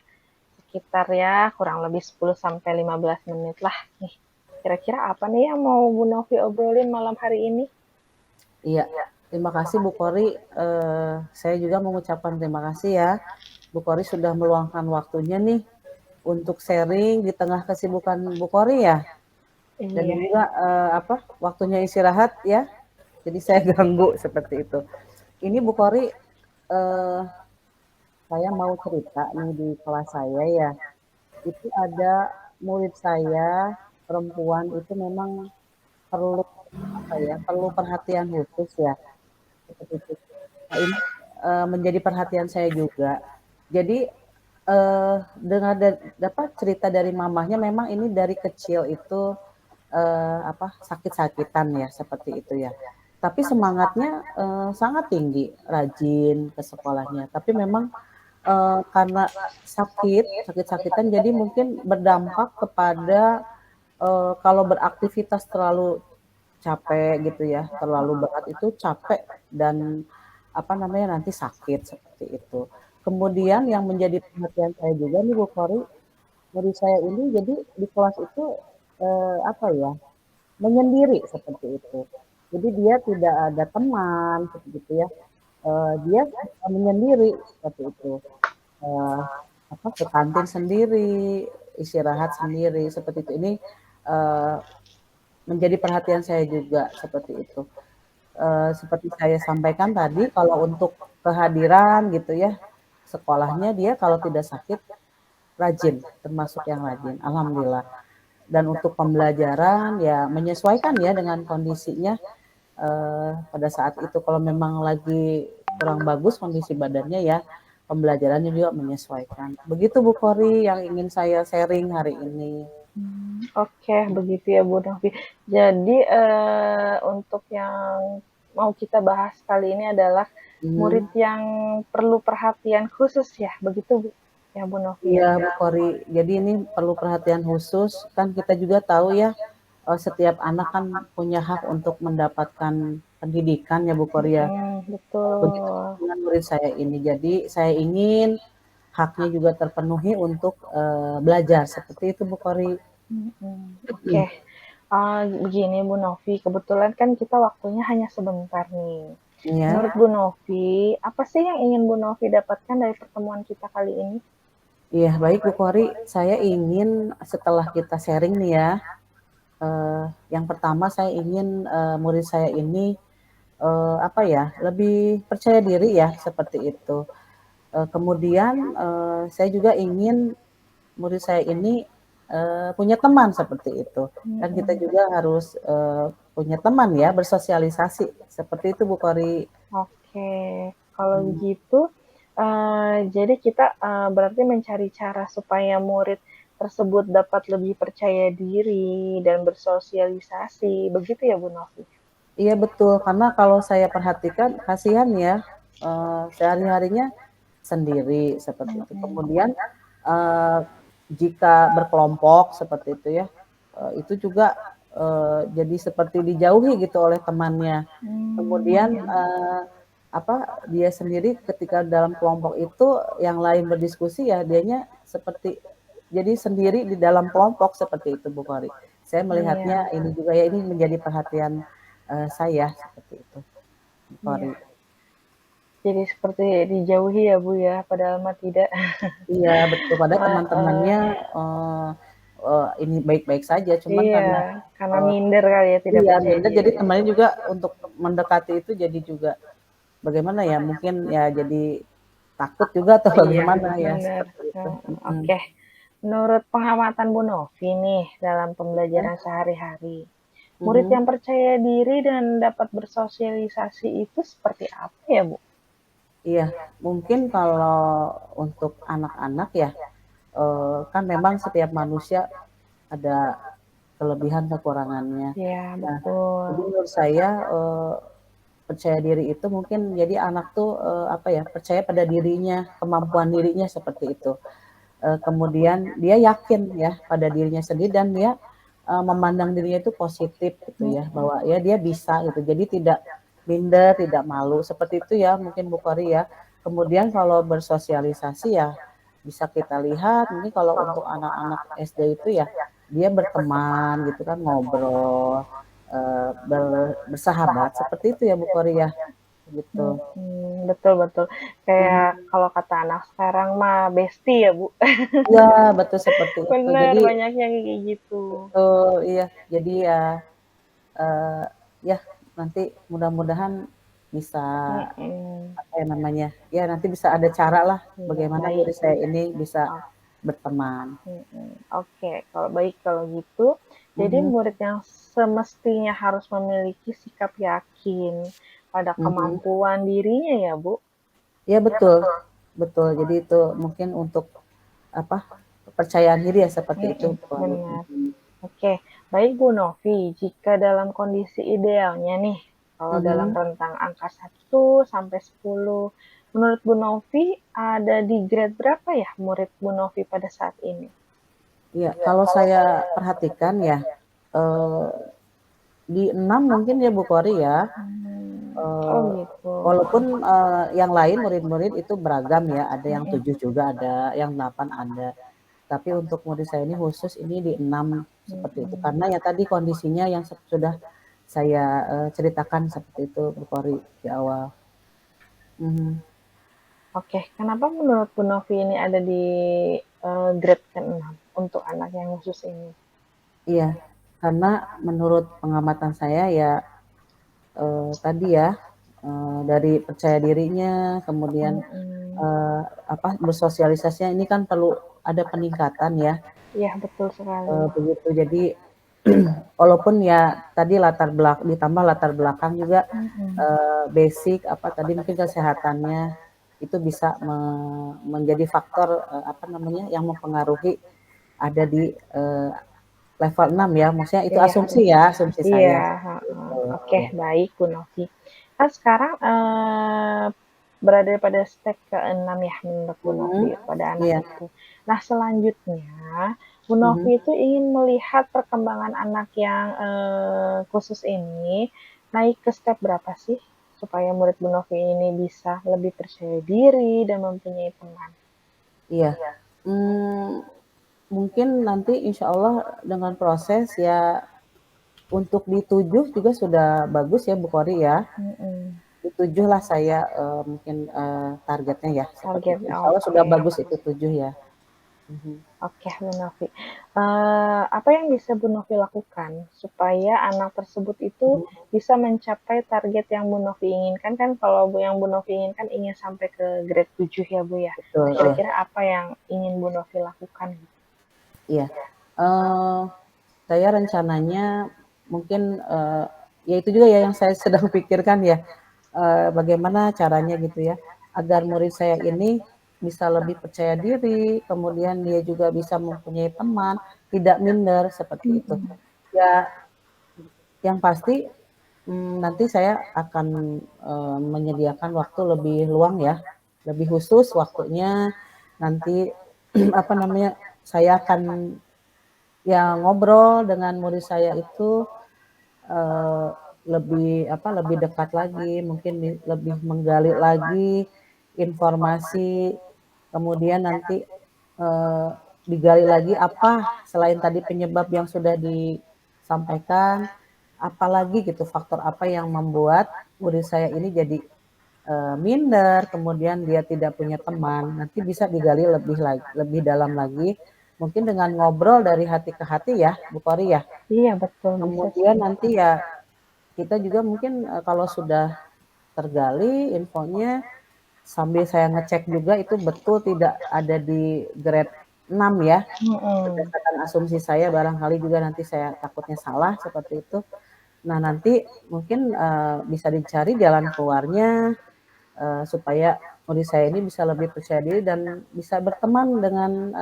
sekitar ya kurang lebih 10-15 menit lah nih. Kira-kira apa nih yang mau Bu Novi obrolin malam hari ini? Iya, terima kasih Bu Kori. Saya juga mengucapkan terima kasih ya. Bu Kori sudah meluangkan waktunya nih untuk sharing di tengah kesibukan Bu Kori ya. Dan Iya. juga waktunya istirahat ya. Jadi saya ganggu seperti itu. Ini Bu Kori, saya mau cerita nih di kelas saya ya. Itu ada murid saya perempuan itu memang perlu perlu perhatian khusus ya. Seperti itu. Nah, ini menjadi perhatian saya juga. Jadi dengar dapat cerita dari mamahnya memang ini dari kecil itu sakit-sakitan ya seperti itu ya. Tapi semangatnya sangat tinggi, rajin ke sekolahnya. Tapi memang karena sakit-sakitan jadi mungkin berdampak kepada kalau beraktivitas terlalu capek gitu ya, terlalu berat itu capek dan nanti sakit seperti itu. Kemudian yang menjadi perhatian saya juga nih Bu Kori, murid saya ini jadi di kelas itu menyendiri seperti itu. Jadi dia tidak ada teman seperti itu ya. Dia menyendiri seperti itu. Ke kantin sendiri, istirahat sendiri seperti itu. Ini menjadi perhatian saya juga seperti itu. Seperti saya sampaikan tadi, kalau untuk kehadiran gitu ya, sekolahnya dia kalau tidak sakit rajin, termasuk yang rajin, alhamdulillah. Dan untuk pembelajaran ya menyesuaikan ya dengan kondisinya pada saat itu. Kalau memang lagi kurang bagus kondisi badannya ya pembelajarannya juga menyesuaikan. Begitu Bu Kori yang ingin saya sharing hari ini. Oke, begitu ya Bu Novi. Jadi untuk yang mau kita bahas kali ini adalah murid yang perlu perhatian khusus ya, begitu Bu? Ya Bu Novi. Iya Bu Kori, jadi ini perlu perhatian khusus, kan kita juga tahu ya setiap anak kan punya hak untuk mendapatkan pendidikan ya Bu Kori ya. Betul. Begitu dengan murid saya ini, jadi saya ingin haknya juga terpenuhi untuk belajar, seperti itu Bu Kori. Oke. Begini Bu Novi, kebetulan kan kita waktunya hanya sebentar nih. Ya. Menurut Bu Novi, apa sih yang ingin Bu Novi dapatkan dari pertemuan kita kali ini? Iya, baik Bu Kori, saya ingin setelah kita sharing nih ya, yang pertama saya ingin murid saya ini lebih percaya diri ya, seperti itu. Kemudian saya juga ingin murid saya ini punya teman seperti itu. Dan kita juga harus punya teman ya, bersosialisasi. Seperti itu Bu Kori. Oke, kalau begitu, jadi kita berarti mencari cara supaya murid tersebut dapat lebih percaya diri dan bersosialisasi, begitu ya Bu Novi? Iya betul, karena kalau saya perhatikan kasihan ya, sehari-harinya sendiri seperti itu. Kemudian jika berkelompok seperti itu ya, itu juga jadi seperti dijauhi gitu oleh temannya. Kemudian dia sendiri ketika dalam kelompok itu yang lain berdiskusi ya dianya seperti jadi sendiri di dalam kelompok seperti itu Bu Kori. Saya melihatnya Iya, ini juga ya ini menjadi perhatian saya seperti itu Bu Kori. iya. Jadi seperti dijauhi ya Bu ya, padahal mah tidak. Iya betul, padahal teman-temannya Heeh. ini baik-baik saja, cuman Iya, karena karena minder kali ya, tidak iya percaya minder, jadi diri. temannya juga untuk mendekati itu jadi juga bagaimana ya, mungkin ya jadi takut juga atau Iya, bagaimana ya benar. seperti itu. Oke. Menurut pengamatan Bu Novi nih dalam Ya. pembelajaran sehari-hari, murid yang percaya diri dan dapat bersosialisasi itu seperti apa ya Bu? Iya, mungkin kalau untuk anak-anak ya, kan memang setiap manusia ada kelebihan kekurangannya. Iya, Nah, betul. jadi menurut saya percaya diri itu mungkin jadi anak tuh percaya pada dirinya, kemampuan dirinya seperti itu. Kemudian dia yakin ya pada dirinya sendiri dan dia memandang dirinya itu positif gitu ya, bahwa ya dia bisa gitu. Jadi tidak minder, tidak malu seperti itu ya mungkin Bu Kori ya. Kemudian kalau bersosialisasi ya bisa kita lihat ini kalau untuk anak-anak SD itu ya dia berteman gitu kan ngobrol bersahabat seperti itu ya Bu Kori ya gitu. Betul betul. Kayak kalau kata anak sekarang mah bestie ya Bu. Iya betul seperti itu. Bener, Jadi banyak yang kayak gitu. betul iya. Jadi ya eh, ya nanti mudah-mudahan bisa Mhm. apa ya namanya ya nanti bisa ada cara lah Iya, bagaimana baik. murid saya ini bisa Oh, berteman. Oke, kalau baik kalau gitu, jadi Mhm, murid yang semestinya harus memiliki sikap yakin pada mhm. kemampuan dirinya ya, Bu? Ya betul, betul. Jadi itu mungkin untuk apa kepercayaan diri ya seperti itu Bu Kori. Benar. Oke, baik Bu Novi, jika dalam kondisi idealnya nih, kalau dalam Mhm. rentang angka 1 sampai 10, menurut Bu Novi ada di grade berapa ya murid Bu Novi pada saat ini? Iya, kalau saya perhatikan ya eh, di 6 mungkin ya Bu Kori ya. Oh Eh, gitu. walaupun yang lain murid-murid itu beragam ya, ada yang 7 juga ada, yang 8 ada. Tapi untuk murid saya ini khusus ini di 6 seperti itu. Karena ya tadi kondisinya yang sudah saya ceritakan seperti itu Bu Kori di awal. Mhm. Oke, kenapa menurut Bu Novi ini ada di grade ke-6 untuk anak yang khusus ini? Iya, karena menurut pengamatan saya ya tadi ya dari percaya dirinya, kemudian Mhm. bersosialisasinya ini kan perlu ada peningkatan ya. Iya, betul sekali. Begitu. Jadi walaupun ya tadi ditambah latar belakang juga Mhm. basic apa tadi mungkin kesehatannya itu bisa menjadi faktor apa namanya yang mempengaruhi ada di level 6 ya. Maksudnya itu Iya, asumsi ya, asumsi saya iya, gitu. heeh. Oke, Ya. baik Bu Novi. Kan sekarang, berada pada step ke-6 ya menurut Bu Mhm. Novi pada anak Iya. itu. Nah selanjutnya, Bu Mhm. Novi itu ingin melihat perkembangan anak yang, khusus ini naik ke step berapa sih? Supaya murid Bu Novi ini bisa lebih percaya diri dan mempunyai teman. Iya. Hmm, mungkin nanti insya Allah dengan proses ya untuk di 7 juga sudah bagus ya Bu Kori ya. Mhm. Di 7 lah saya mungkin targetnya ya seperti itu. Targetnya Insya Allah sudah oke. bagus itu 7 ya. Mhm. Oke, Bu Novi. Apa yang bisa Bu Novi lakukan supaya anak tersebut itu Mhm. bisa mencapai target yang Bu Novi inginkan? Kan kalau yang Bu Novi inginkan ingin sampai ke grade 7 ya, Bu, ya. Betul, Nah, iya. kira-kira apa yang ingin Bu Novi lakukan? Iya. Eh, saya rencananya mungkin ya itu juga ya yang saya sedang pikirkan ya. Bagaimana caranya gitu ya agar murid saya ini bisa lebih percaya diri, kemudian dia juga bisa mempunyai teman, tidak minder seperti itu. Ya, yang pasti nanti saya akan menyediakan waktu lebih luang ya, lebih khusus waktunya nanti apa namanya saya akan ya ngobrol dengan murid saya itu lebih dekat lagi, mungkin lebih menggali lagi informasi, kemudian nanti digali lagi apa selain tadi penyebab yang sudah disampaikan, apalagi gitu faktor apa yang membuat murid saya ini jadi minder, kemudian dia tidak punya teman, nanti bisa digali lebih dalam lagi, mungkin dengan ngobrol dari hati ke hati ya, Bu Kori ya. Iya, betul, bisa Kemudian sih. nanti ya kita juga mungkin kalau sudah tergali infonya, sambil saya ngecek juga itu betul tidak ada di grade 6 ya, berdasarkan asumsi saya barangkali juga nanti saya takutnya salah seperti itu. Nah nanti mungkin bisa dicari jalan keluarnya supaya murid saya ini bisa lebih percaya diri dan bisa berteman dengan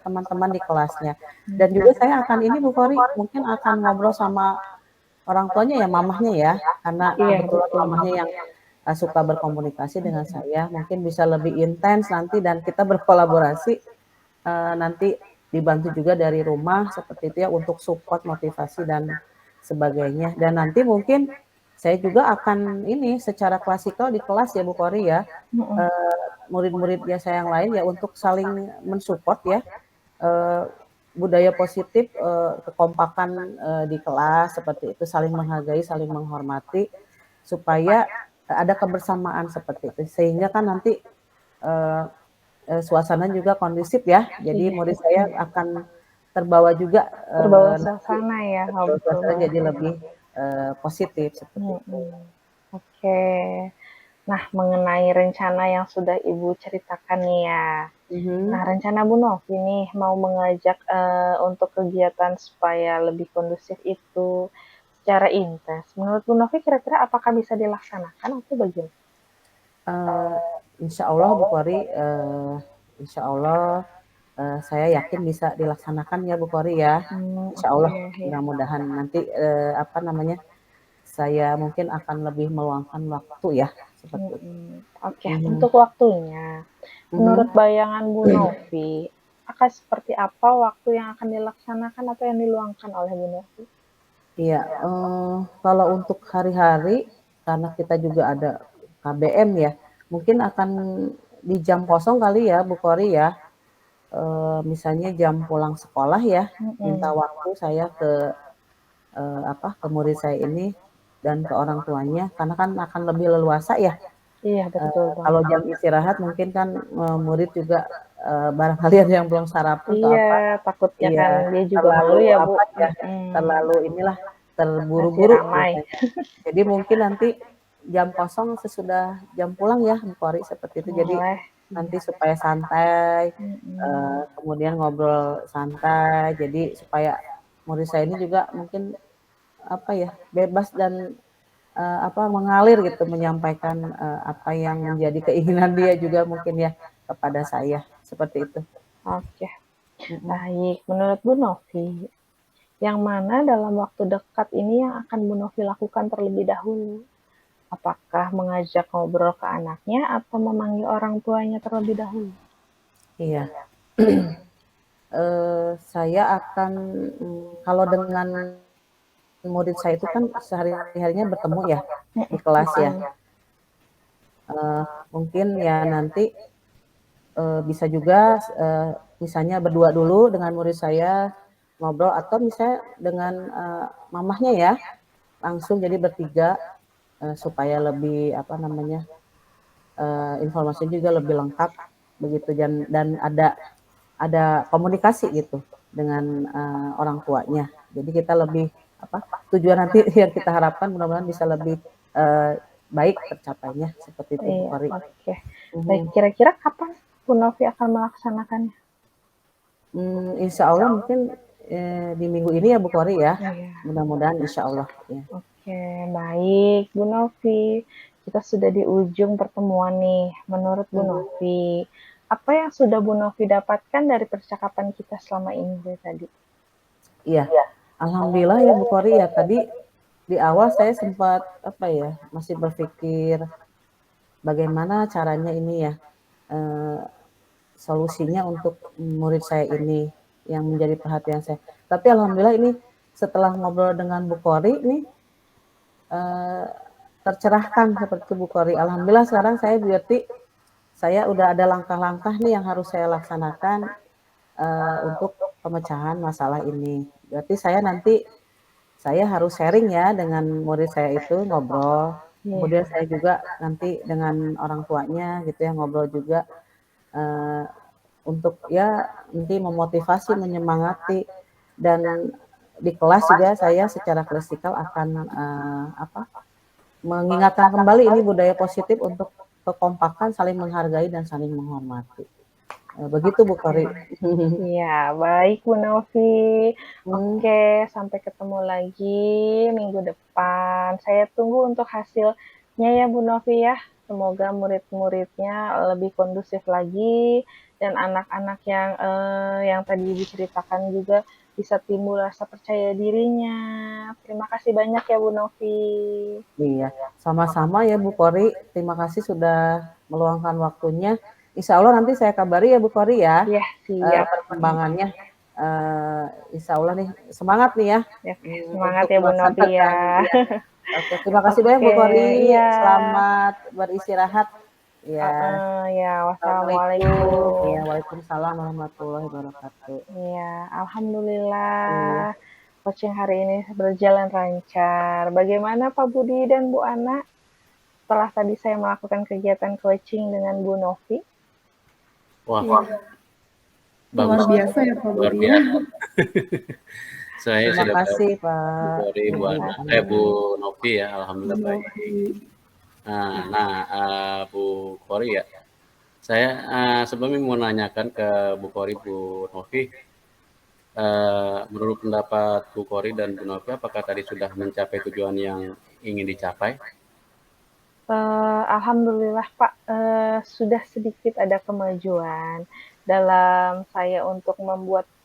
teman-teman di kelasnya. Dan juga saya akan ini Bu Kori, mungkin akan ngobrol sama orang tuanya ya, mamahnya ya, karena Iya, kebetulan betul. mamahnya yang suka berkomunikasi dengan saya, mungkin bisa lebih intens nanti dan kita berkolaborasi nanti dibantu juga dari rumah seperti itu ya untuk support motivasi dan sebagainya. Dan nanti mungkin saya juga akan ini secara klasikal di kelas ya Bu Kori ya, murid-muridnya saya yang lain ya untuk saling mensupport ya, budaya positif, kekompakan di kelas seperti itu, saling menghargai, saling menghormati, supaya ada kebersamaan seperti itu. Sehingga kan nanti suasana juga kondusif ya, jadi Iya, murid saya akan terbawa juga terbawa nanti suasana ya. Oh, betul, betul suasana jadi banget. lebih positif seperti itu. Oke. Nah, mengenai rencana yang sudah Ibu ceritakan nih ya. Nah, rencana Bu Novi nih mau mengajak untuk kegiatan supaya lebih kondusif itu secara intens. Menurut Bu Novi kira-kira apakah bisa dilaksanakan atau bagaimana? Insya Allah Bu Kori, insya Allah saya yakin bisa dilaksanakan ya Bu Kori ya. Insya Allah Oke, ya. mudah-mudahan nanti apa namanya saya mungkin akan lebih meluangkan waktu ya seperti itu. Oke, untuk waktunya, menurut bayangan Bu Novi, akan seperti apa waktu yang akan dilaksanakan atau yang diluangkan oleh Bu Novi? Iya, kalau untuk hari-hari karena kita juga ada KBM ya, mungkin akan di jam kosong kali ya Bu Kori ya. Misalnya jam pulang sekolah ya, minta waktu saya ke ke murid saya ini dan ke orang tuanya karena kan akan lebih leluasa ya. Iya, betul Kalau banget. jam istirahat mungkin kan murid juga barangkali ada yang belum sarapan atau Iya, apa. takutnya kan Iya, dia juga terlalu malu ya, Bu. apa ya, terlalu inilah Masih terburu-buru ramai. biasanya. Jadi mungkin nanti jam kosong sesudah jam pulang ya Bu Kori seperti itu. Jadi Boleh. nanti supaya santai, kemudian ngobrol santai. Jadi supaya murid saya ini juga mungkin apa ya bebas dan mengalir gitu menyampaikan apa yang menjadi keinginan dia juga mungkin ya kepada saya seperti itu. Oke, baik. Menurut Bu Novi, yang mana dalam waktu dekat ini yang akan Bu Novi lakukan terlebih dahulu? Apakah mengajak ngobrol ke anaknya atau memanggil orang tuanya terlebih dahulu? Iya. Saya akan kalau dengan murid saya itu kan sehari-harinya bertemu ya di kelas ya. Mungkin ya nanti bisa juga misalnya berdua dulu dengan murid saya ngobrol atau misalnya dengan mamahnya ya langsung jadi bertiga supaya lebih informasinya juga lebih lengkap begitu dan ada komunikasi gitu dengan orang tuanya. Jadi kita lebih tujuan nanti yang kita harapkan mudah-mudahan bisa lebih baik tercapainya seperti itu Bu Iya, Kori. oke. Baik, kira-kira kapan Bu Novi akan melaksanakannya? Insya Allah mungkin di minggu ini ya Bu Kori ya. Iya. Mudah-mudahan insya Allah. Ya. Oke, baik Bu Novi. Kita sudah di ujung pertemuan nih. Menurut Bu Novi, apa yang sudah Bu Novi dapatkan dari percakapan kita selama ini dari tadi? Iya, alhamdulillah ya Bu Kori ya tadi di awal saya sempat masih berpikir bagaimana caranya ini ya solusinya untuk murid saya ini yang menjadi perhatian saya. Tapi alhamdulillah ini setelah ngobrol dengan Bu Kori nih tercerahkan seperti Bu Kori. Alhamdulillah sekarang saya berarti saya udah ada langkah-langkah nih yang harus saya laksanakan untuk pemecahan masalah ini. Berarti saya harus sharing ya dengan murid saya itu ngobrol. Kemudian saya juga nanti dengan orang tuanya gitu ya ngobrol juga untuk ya nanti memotivasi, menyemangati dan di kelas juga saya secara klasikal akan mengingatkan kembali ini budaya positif untuk kekompakan, saling menghargai dan saling menghormati. Begitu Bu Kori. Iya, baik Bu Novi. Oke, sampai ketemu lagi minggu depan. Saya tunggu untuk hasilnya ya Bu Novi ya. Semoga murid-muridnya lebih kondusif lagi dan anak-anak yang tadi diceritakan juga bisa timbul rasa percaya dirinya. Terima kasih banyak ya Bu Novi. Iya, sama-sama ya Bu Kori. Terima kasih sudah meluangkan waktunya. Insya Allah nanti saya kabari ya Bu Kori ya. Iya, siap. Perkembangannya. Insya Allah nih semangat nih ya. Semangat ya Bu Novi ya. Oke, terima kasih banyak Bu Kori. Iya. Selamat beristirahat. Ya, Assalamualaikum. wassalamualaikum. Ya, waalaikumsalam warahmatullahi wabarakatuh. Iya, alhamdulillah. Coaching hari ini berjalan lancar. Bagaimana Pak Budi dan Bu Ana? Setelah tadi saya melakukan kegiatan coaching dengan Bu Novi. Wah, Luar biasa ya Pak luar Budi. biasa. Saya Terima sudah kasih Bu Pak. Kori, Bu Novi ya, alhamdulillah baik. Bu Kori ya, saya sebelumnya mau nanyakan ke Bu Kori, Bu Novi, menurut pendapat Bu Kori dan Bu Novi, apakah tadi sudah mencapai tujuan yang ingin dicapai? Alhamdulillah Pak, sudah sedikit ada kemajuan dalam saya untuk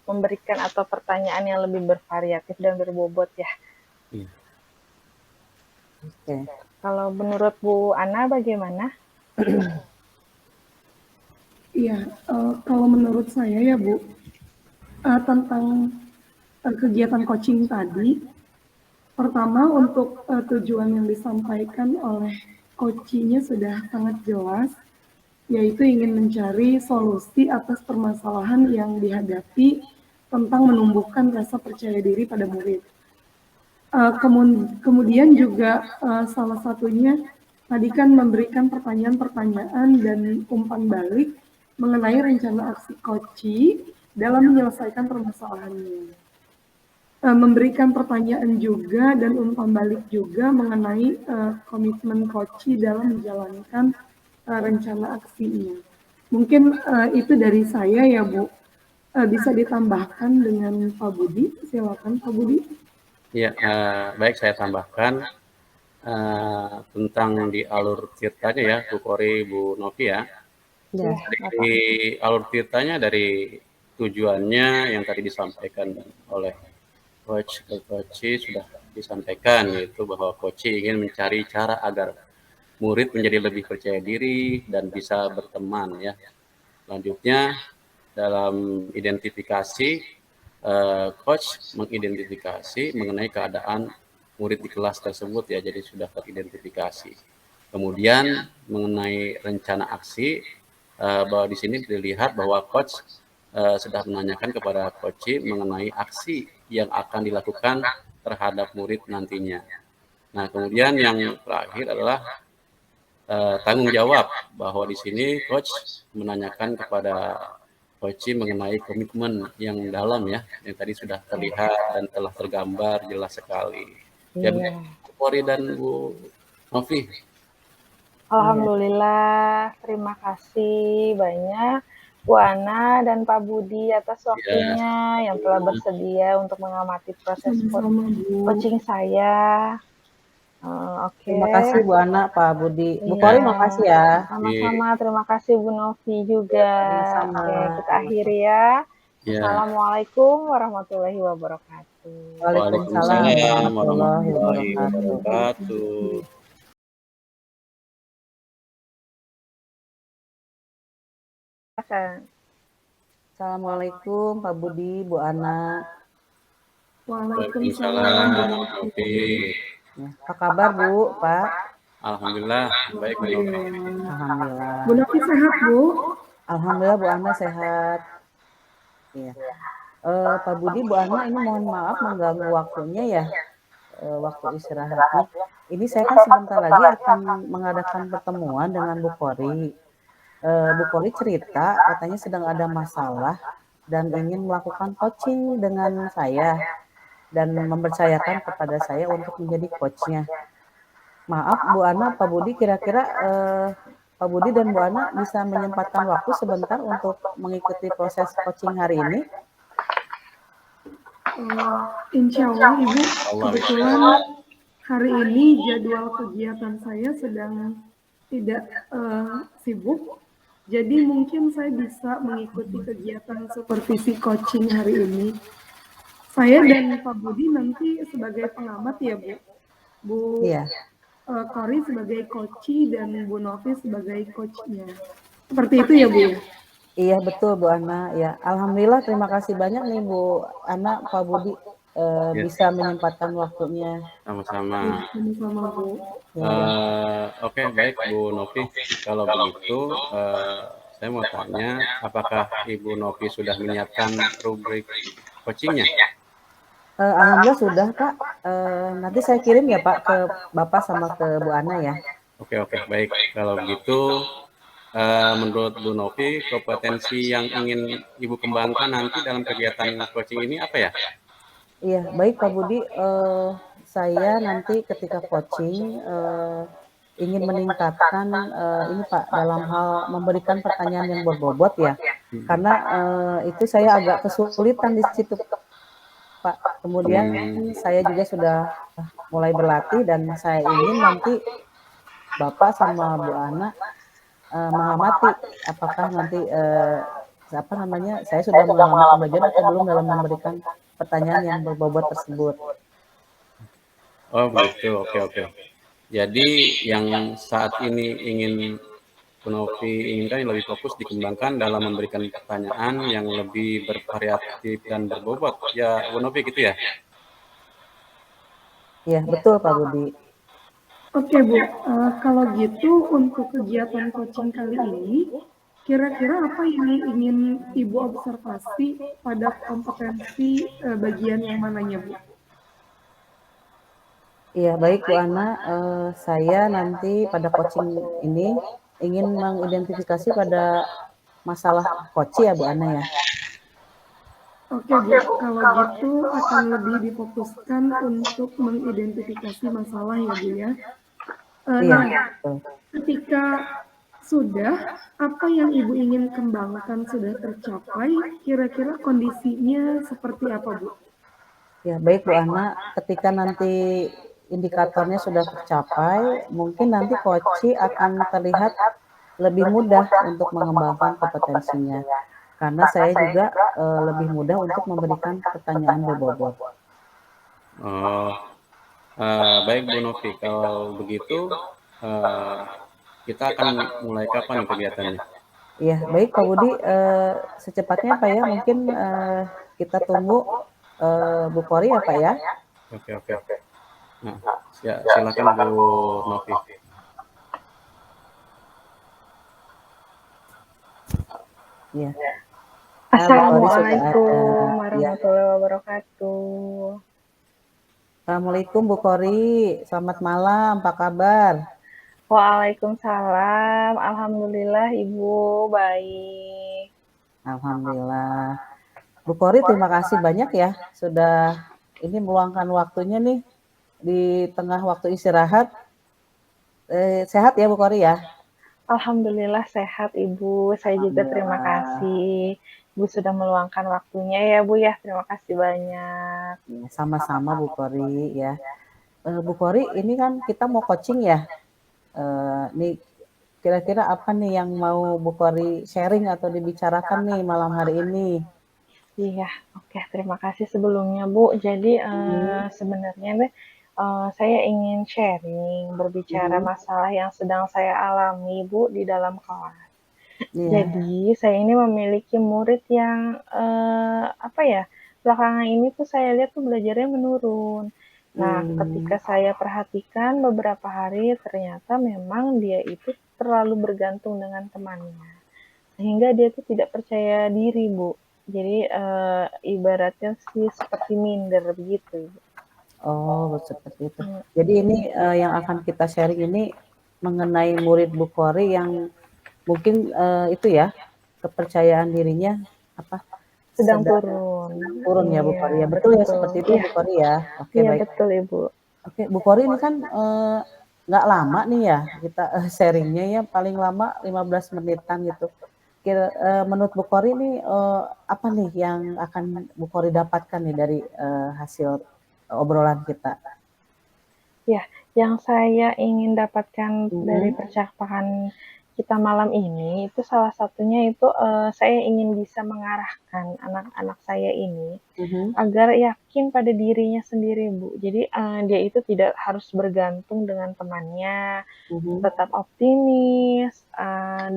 memberikan atau pertanyaan yang lebih bervariatif dan berbobot ya. Iya. Oke. Kalau menurut Bu Ana bagaimana? Iya, kalau menurut saya ya Bu, tentang kegiatan coaching tadi, pertama untuk tujuan yang disampaikan oleh coachingnya sudah sangat jelas, yaitu ingin mencari solusi atas permasalahan yang dihadapi tentang menumbuhkan rasa percaya diri pada murid. Kemudian juga salah satunya tadi kan memberikan pertanyaan-pertanyaan dan umpan balik mengenai rencana aksi coaching dalam menyelesaikan permasalahannya. Memberikan pertanyaan juga dan umpan balik juga mengenai komitmen coaching dalam menjalankan rencana aksinya. Mungkin itu dari saya ya Bu. Bisa ditambahkan dengan Pak Budi, silakan Pak Budi. Ya, baik saya tambahkan tentang di alur tirtanya ya, Bu Kori, Bu Novi ya. Ya. Dari alur tirtanya, dari tujuannya yang tadi disampaikan oleh Coach sudah disampaikan, yaitu bahwa Coach ingin mencari cara agar murid menjadi lebih percaya diri dan bisa berteman ya. Selanjutnya dalam identifikasi, Coach mengidentifikasi mengenai keadaan murid di kelas tersebut ya, jadi sudah teridentifikasi. Kemudian mengenai rencana aksi, bahwa di sini dilihat bahwa Coach sudah menanyakan kepada Coach mengenai aksi yang akan dilakukan terhadap murid nantinya. Nah, kemudian yang terakhir adalah tanggung jawab, bahwa di sini Coach menanyakan kepada Coach mengenai komitmen yang dalam ya, yang tadi sudah terlihat dan telah tergambar jelas sekali. Ya, Bu Kori dan Bu Novi. Alhamdulillah, terima kasih banyak Bu Ana dan Pak Budi atas waktunya yang telah bersedia untuk mengamati proses coaching saya. Oke. Terima kasih Bu Ana, Pak Budi. Bu Kori makasih ya. Sama-sama, terima kasih Bu Novi juga. Sama-sama. Oke, kita akhiri ya. Assalamualaikum warahmatullahi wabarakatuh. Waalaikumsalam warahmatullahi wabarakatuh. Assalamualaikum Pak Budi, Bu Ana. Waalaikumsalam Bu Waalaikumsalam, Novi. Novi. Ya, apa kabar Bu, Pak? Alhamdulillah, baik Bu Novi. Alhamdulillah. Alhamdulillah. Bu Novi sehat Bu? Alhamdulillah Bu Ana sehat. Iya. Pak Budi, Bu Ana ini mohon maaf mengganggu waktunya ya, waktu istirahatnya. Ini saya kan sebentar lagi akan mengadakan pertemuan dengan Bu Kori. Bu Kori cerita katanya sedang ada masalah dan ingin melakukan coaching dengan saya dan mempercayakan kepada saya untuk menjadi coachnya. Maaf Bu Ana, Pak Budi, kira-kira Pak Budi dan Bu Ana bisa menyempatkan waktu sebentar untuk mengikuti proses coaching hari ini? Insya Allah Ibu, Allah, kebetulan hari ini jadwal kegiatan saya sedang tidak sibuk, jadi mungkin saya bisa mengikuti kegiatan supervisi coaching hari ini. Saya dan Pak Budi nanti sebagai pengamat ya Bu, Bu Iya. Kori sebagai coachee dan Bu Novi sebagai coachnya. Seperti itu ya Bu ya? Iya betul Bu Ana. Ya, alhamdulillah terima kasih banyak nih Bu Ana, Pak Budi bisa menyempatkan waktunya. sama-sama. Sama-sama Bu. Oke, baik Bu Novi. Kalau begitu, saya mau tanya, apakah Ibu Novi sudah menyiapkan rubrik coachingnya? Alhamdulillah sudah Pak. Nanti saya kirim ya Pak ke Bapak sama ke Bu Ana ya. Oke, baik. Kalau begitu, menurut Bu Novi, kompetensi yang ingin Ibu kembangkan nanti dalam kegiatan coaching ini apa ya? Iya, baik Pak Budi. Saya nanti ketika coaching ingin meningkatkan ini Pak dalam hal memberikan pertanyaan yang berbobot ya. Karena itu saya agak kesulitan di situ Pak. Kemudian saya juga sudah mulai berlatih dan saya ingin nanti Bapak sama Bu Ana mengamati apakah nanti saya sudah mengalami kemajuan atau belum dalam memberikan pertanyaan yang berbobot tersebut. Oh begitu, oke. Jadi yang saat ini ingin Bu Novi inginkan yang lebih fokus dikembangkan dalam memberikan pertanyaan yang lebih bervariatif dan berbobot. Ya Bu Novi gitu ya? Iya betul Pak Budi. Oke Bu, kalau gitu untuk kegiatan coaching kali ini, kira-kira apa yang ingin Ibu observasi pada kompetensi bagian yang mananya Bu? Iya baik Bu Ana, saya nanti pada coaching ini ingin mengidentifikasi pada masalah coaching ya Bu Ana ya. Oke Bu, kalau gitu akan lebih difokuskan untuk mengidentifikasi masalah ya Bu ya. Iya, Nah, betul. ketika sudah, apa yang Ibu ingin kembangkan sudah tercapai, kira-kira kondisinya seperti apa Bu? Ya baik Bu Ana, ketika nanti indikatornya sudah tercapai, mungkin nanti coaching akan terlihat lebih mudah untuk mengembangkan kompetensinya. Karena saya juga lebih mudah untuk memberikan pertanyaan berbobot. Oh, baik Bu Novi. Kalau begitu, kita akan mulai kapan nih kegiatannya? Iya, baik Pak Budi, secepatnya Pak ya, mungkin kita tunggu Bu Kori ya Pak ya. Oke. Nah, silakan Bu Novi. Iya. Assalamualaikum warahmatullahi wabarakatuh. Assalamualaikum Bu Kori, selamat malam, apa kabar? Waalaikumsalam, alhamdulillah Ibu baik. Alhamdulillah. Bu Kori terima kasih banyak ya sudah ini meluangkan waktunya nih di tengah waktu istirahat. Sehat ya Bu Kori ya? Alhamdulillah sehat Ibu, saya juga terima kasih. Ibu sudah meluangkan waktunya ya Bu ya, terima kasih banyak. Sama-sama Bu Kori ya. Bu Kori ini kan kita mau coaching ya. Nih kira-kira apa nih yang mau Bu Kori sharing atau dibicarakan nih malam hari ini? Iya, oke, terima kasih sebelumnya Bu. Jadi sebenarnya saya ingin sharing, berbicara masalah yang sedang saya alami Bu di dalam kelas. Iya. Jadi saya ini memiliki murid yang, apa ya, belakangan ini tuh saya lihat tuh belajarnya menurun. Nah, ketika saya perhatikan beberapa hari ternyata memang dia itu terlalu bergantung dengan temannya, sehingga dia tuh tidak percaya diri, Bu. Jadi, ibaratnya sih seperti minder begitu, Ibu. Oh, seperti itu. Mhm. Jadi ini, yang akan kita sharing ini mengenai murid Bu Kori yang mungkin, itu ya, kepercayaan dirinya apa, Sedang sedang turun. turun ya Bu Iya, Kori ya, betul ya betul. seperti itu ya Iya, Bu Kori ya? Oke iya baik. betul, Ibu. Oke Bu Kori ini kan, nggak lama nih ya kita, sharing-nya ya, paling lama 15 menitan gitu. Menurut Bu Kori nih, apa nih yang akan Bu Kori dapatkan nih dari, hasil obrolan kita? Ya, yang saya ingin dapatkan dari Mhm, percakapan kita malam ini, itu salah satunya itu, saya ingin bisa mengarahkan anak-anak saya ini mhm, agar yakin pada dirinya sendiri, Bu. Jadi, dia itu tidak harus bergantung dengan temannya, mhm. tetap optimis,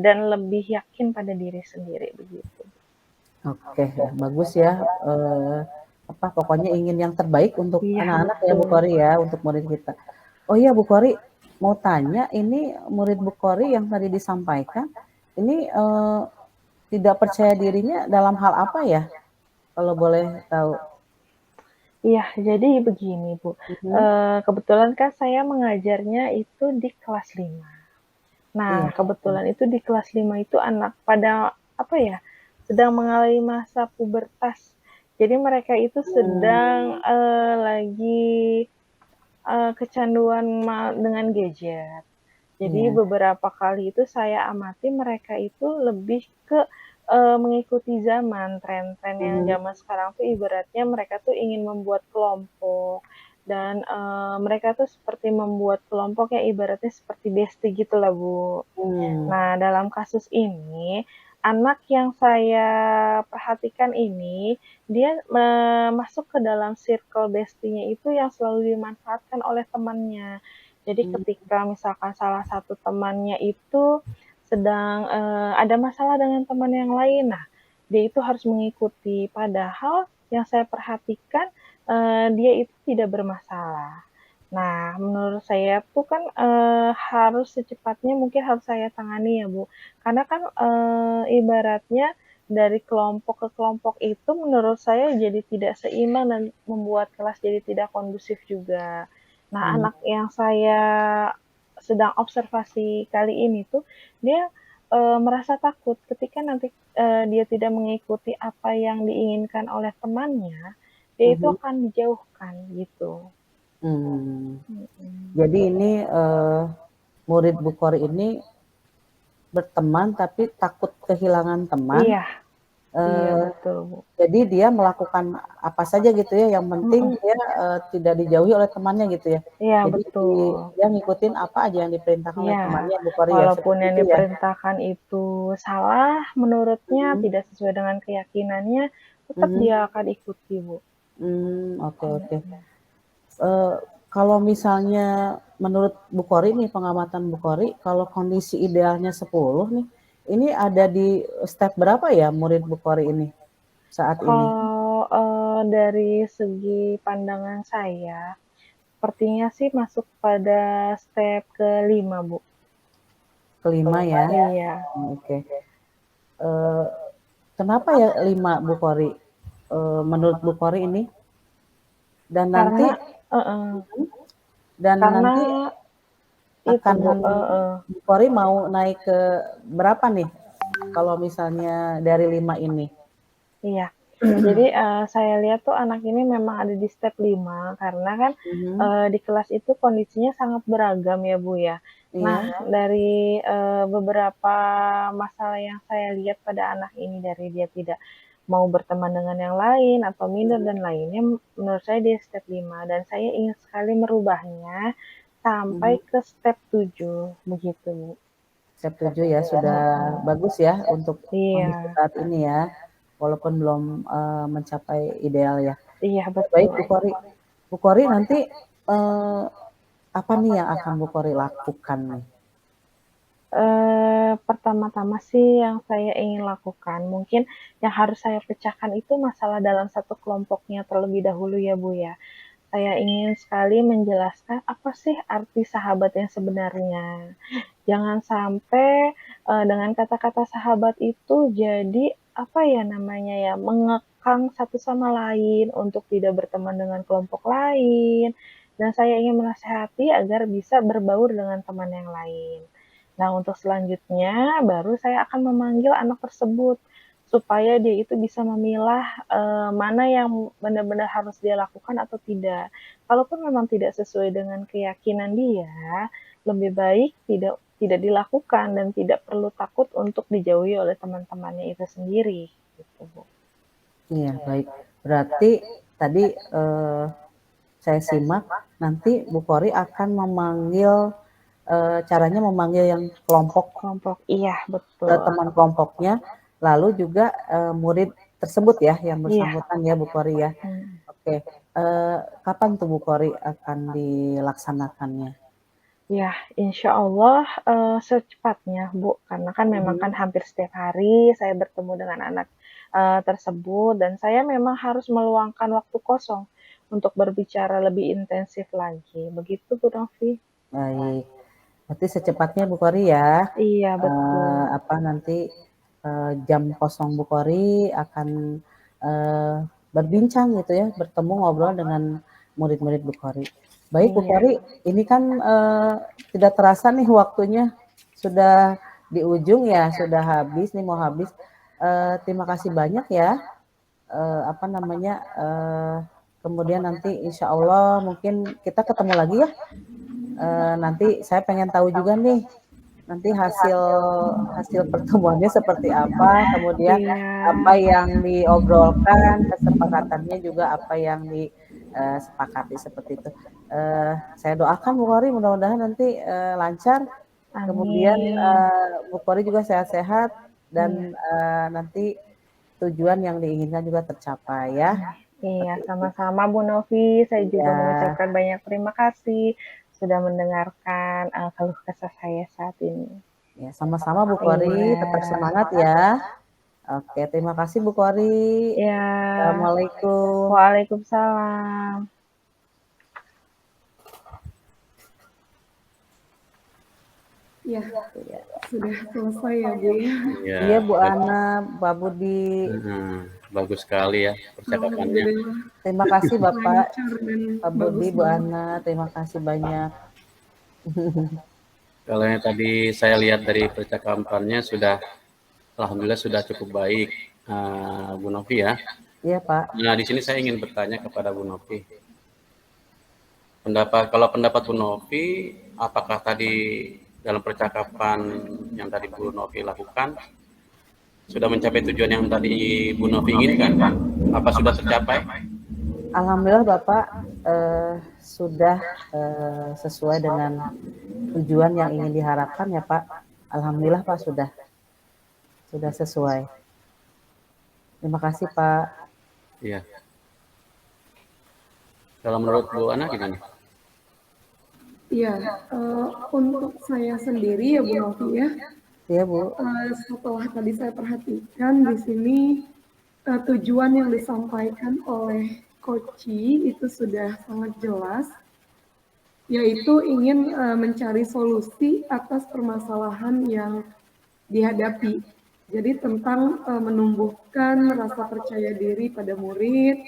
dan lebih yakin pada diri sendiri, begitu. Oke, bagus ya, apa, pokoknya ingin yang terbaik untuk Iya, anak-anak ya Bu betul. Kori ya, untuk murid kita. Oh iya Bu Kori, mau tanya ini murid Bu Kori yang tadi disampaikan, ini, tidak percaya dirinya dalam hal apa ya? Kalau boleh tahu? Iya, jadi begini, Bu, Mhm, kebetulan kan saya mengajarnya itu di kelas 5. Nah, iya, kebetulan itu di kelas 5 itu anak pada, apa ya, sedang mengalami masa pubertas. Jadi mereka itu mmm, sedang, lagi, kecanduan dengan gadget. Jadi iya, beberapa kali itu saya amati mereka itu lebih ke, mengikuti zaman, tren-tren yang mhm, zaman sekarang tuh ibaratnya mereka tuh ingin membuat kelompok dan, mereka tuh seperti membuat kelompok yang ibaratnya seperti besti gitulah, Bu. mmm, Nah, dalam kasus ini, anak yang saya perhatikan ini, dia masuk ke dalam circle bestinya itu yang selalu dimanfaatkan oleh temannya. Jadi mmm, ketika misalkan salah satu temannya itu sedang, ada masalah dengan teman yang lain, nah, dia itu harus mengikuti. Padahal yang saya perhatikan, dia itu tidak bermasalah. Nah, menurut saya tuh kan, harus secepatnya mungkin harus saya tangani ya, Bu. Karena kan, ibaratnya dari kelompok ke kelompok itu menurut saya jadi tidak seimbang dan membuat kelas jadi tidak kondusif juga. Nah, mmm, anak yang saya sedang observasi kali ini tuh, dia, merasa takut ketika nanti, dia tidak mengikuti apa yang diinginkan oleh temannya, dia itu mhm, akan dijauhkan, gitu. mmm. Mhm. Jadi ini, murid Bu Kori ini berteman tapi takut kehilangan teman, Iya, iya eee, betul, Bu. jadi dia melakukan apa saja gitu ya, yang penting Mhm, dia, tidak dijauhi oleh temannya gitu ya. iya Jadi betul. dia ngikutin apa aja yang diperintahkan oleh Iya, temannya Bu Kori ya, walaupun seperti yang itu ya? diperintahkan itu salah menurutnya, Mhm, tidak sesuai dengan keyakinannya, tetap mhm, dia akan ikuti, Bu. oke oke. Mhm. Eee, kalau misalnya menurut Bu Kori nih, pengamatan Bu Kori, kalau kondisi idealnya 10 nih, ini ada di step berapa ya murid Bu Kori ini saat ini? Kalau, dari segi pandangan saya, sepertinya sih masuk pada step ke-5, Bu. Kelima ya? Iya, Oke. Eee, kenapa ya 5 Bu Kori, menurut Bu Kori ini? Dan nanti karena heeh, dan karena nanti itu, akan Bu, heeh. Bu Kori mau naik ke berapa nih, kalau misalnya dari 5 ini? Iya. Jadi, saya lihat tuh anak ini memang ada di step 5 karena kan, Mhm, di kelas itu kondisinya sangat beragam ya, Bu, ya. Nah, iya, dari, beberapa masalah yang saya lihat pada anak ini, dari dia tidak mau berteman dengan yang lain atau minder mhm, dan lainnya, menurut saya dia step 5 dan saya ingin sekali merubahnya sampai mhm. ke step 7 begitu, Bu. Step 7 ya, sudah Mhm. bagus ya untuk kondisi Iya, saat ini ya, walaupun belum, mencapai ideal ya. iya Baik betul. Bu Kori. Bu Kori nanti, apa nih yang akan Bu Kori lakukan nih? Pertama-tama sih yang saya ingin lakukan, mungkin yang harus saya pecahkan itu masalah dalam satu kelompoknya terlebih dahulu ya, Bu, ya. Saya ingin sekali menjelaskan apa sih arti sahabat yang sebenarnya. Jangan sampai, dengan kata-kata sahabat itu jadi, apa ya namanya ya, mengekang satu sama lain untuk tidak berteman dengan kelompok lain, dan saya ingin menasehati agar bisa berbaur dengan teman yang lain. Nah, untuk selanjutnya baru saya akan memanggil anak tersebut, supaya dia itu bisa memilah, mana yang benar-benar harus dia lakukan atau tidak. Kalaupun memang tidak sesuai dengan keyakinan dia, lebih baik tidak dilakukan dan tidak perlu takut untuk dijauhi oleh teman-temannya itu sendiri, gitu, Bu. Iya, baik. Berarti tadi saya simak, nanti Bu Kori akan memanggil, caranya memanggil yang kelompok Kelompok iya, ke betul. teman kelompoknya, lalu juga murid tersebut ya, yang Iya. bersangkutan ya Bu Kori ya. Oke, kapan tuh Bu Kori akan dilaksanakannya? Ya, insya Allah secepatnya, Bu, karena kan memang kan hampir setiap hari saya bertemu dengan anak, tersebut dan saya memang harus meluangkan waktu kosong untuk berbicara lebih intensif lagi, begitu Bu Novi. Baik, berarti secepatnya Bu Kori ya, Iya, betul. nanti, jam kosong Bu Kori akan, berbincang gitu ya, bertemu ngobrol dengan murid-murid Bu Kori. Baik Bu Iya. Kori, ini kan, tidak terasa nih waktunya, sudah di ujung ya, sudah habis nih, mau habis. Terima kasih banyak ya, kemudian nanti insya Allah mungkin kita ketemu lagi ya. Nanti saya pengen tahu juga nih, nanti hasil hasil pertemuannya seperti apa, kemudian apa Iya. yang diobrolkan, kesepakatannya juga apa yang disepakati seperti itu. Saya doakan Bu Kori mudah-mudahan nanti lancar, kemudian Amin. Bu Kori juga sehat-sehat Iya. dan nanti tujuan yang diinginkan juga tercapai ya. Iya, Seperti itu. sama-sama Bu Novi. Saya juga Ya, mengucapkan banyak terima kasih sudah mendengarkan keluh kesah saya saat ini. ya sama-sama Bu Kori, tetap Iya. semangat ya. Oke, terima kasih Bu Kori. Iya. Assalamualaikum. Waalaikumsalam. Ya, sudah selesai ya Bu ya. Iya Bu Ana, Pak Budi. Bagus sekali ya percakapannya. Alhamdulillah Terima kasih Bapak, lancar dan Pak Budi, bagus Bu banget. Ana, terima kasih banyak. Kalau yang tadi saya lihat dari percakapannya sudah, alhamdulillah sudah cukup baik, Bu Novi ya. Iya Pak. Nah, di sini saya ingin bertanya kepada Bu Novi. Kalau pendapat Bu Novi, apakah tadi dalam percakapan yang tadi Bu Novi lakukan sudah mencapai tujuan yang tadi Bu Novi inginkan? Apa sudah tercapai? Alhamdulillah Bapak sudah sesuai dengan tujuan yang ingin diharapkan ya Pak. Alhamdulillah Pak sudah sesuai. Terima kasih Pak. Iya. Kalau menurut Bu Ana gimana? Iya, untuk saya sendiri ya Bu Novi ya, Iya Bu. setelah tadi saya perhatikan di sini tujuan yang disampaikan oleh Koci itu sudah sangat jelas, yaitu ingin mencari solusi atas permasalahan yang dihadapi. Jadi tentang menumbuhkan rasa percaya diri pada murid,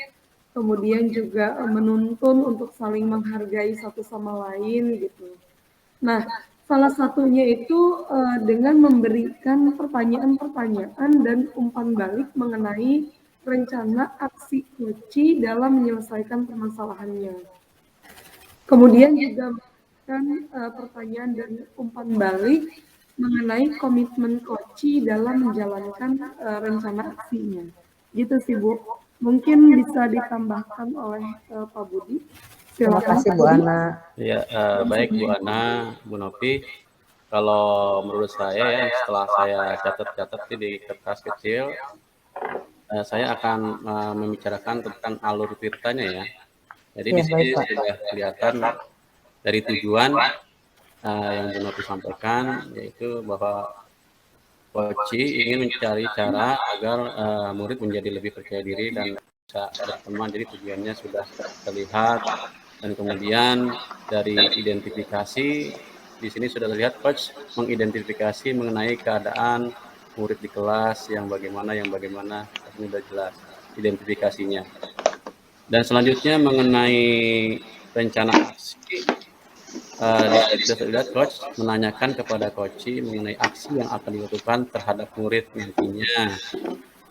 kemudian juga menuntun untuk saling menghargai satu sama lain gitu. Nah, salah satunya itu dengan memberikan pertanyaan-pertanyaan dan umpan balik mengenai rencana aksi Koci dalam menyelesaikan permasalahannya. Kemudian juga memberikan pertanyaan dan umpan balik mengenai komitmen Koci dalam menjalankan rencana aksinya. Gitu sih Bu. Mungkin bisa ditambahkan oleh Pak Budi. Terima Silakan kasih Pak Bu Budi. Ana. Ya, baik Bu Ana, Bu Novi. Kalau menurut saya ya, setelah saya catat-catat di kertas kecil, saya akan membicarakan tentang alur tirtanya ya. Jadi di Ya, sini baik Pak. sudah kelihatan dari tujuan yang Bu Novi sampaikan, yaitu bahwa Koci ingin mencari cara agar murid menjadi lebih percaya diri dan bisa berteman. Jadi tujuannya sudah terlihat, dan kemudian dari identifikasi di sini sudah terlihat coach mengidentifikasi mengenai keadaan murid di kelas yang bagaimana ini sudah jelas identifikasinya. Dan selanjutnya mengenai rencana aksi, sudah terlihat coach menanyakan kepada coach mengenai aksi yang akan dilakukan terhadap murid nantinya.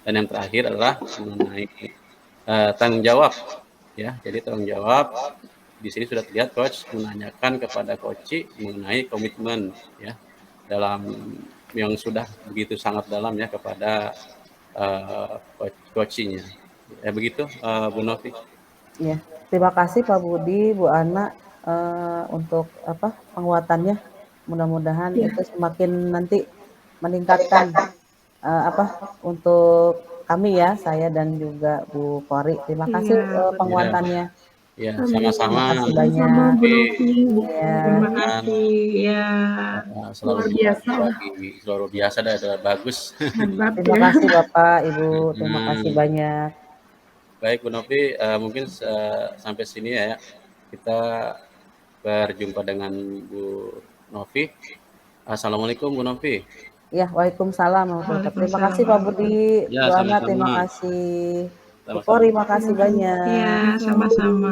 Dan yang terakhir adalah mengenai tanggung jawab, ya. Jadi tanggung jawab di sini sudah terlihat coach menanyakan kepada coach mengenai komitmen, ya, dalam yang sudah begitu sangat dalam ya kepada coachnya. Ya begitu, Bu Novi. Ya, terima kasih Pak Budi, Bu Ana untuk penguatannya. Mudah-mudahan Ya. itu semakin nanti meningkatkan untuk kami ya, saya dan juga Bu Kori. Terima kasih Iya, penguatannya. Ya, Amin. sama-sama. Terima kasih Sama-sama banyak. Bu Novi, Bu Ya. Terima Kori. kasih. Ya. Selalu Luar biasa lah. luar biasa dah, bagus. Hebat Terima ya. kasih Bapak, Ibu. Terima kasih banyak. Baik Bu Novi, mungkin sampai sini ya. Kita berjumpa dengan Bu Novi. Assalamualaikum Bu Novi. Ya, waalaikumsalam. Terima kasih Pak Budi, Ya, Bu Ana, sama-sama. terima kasih. Bu Sama-sama. Kori, makasih banyak. Ya, sama-sama.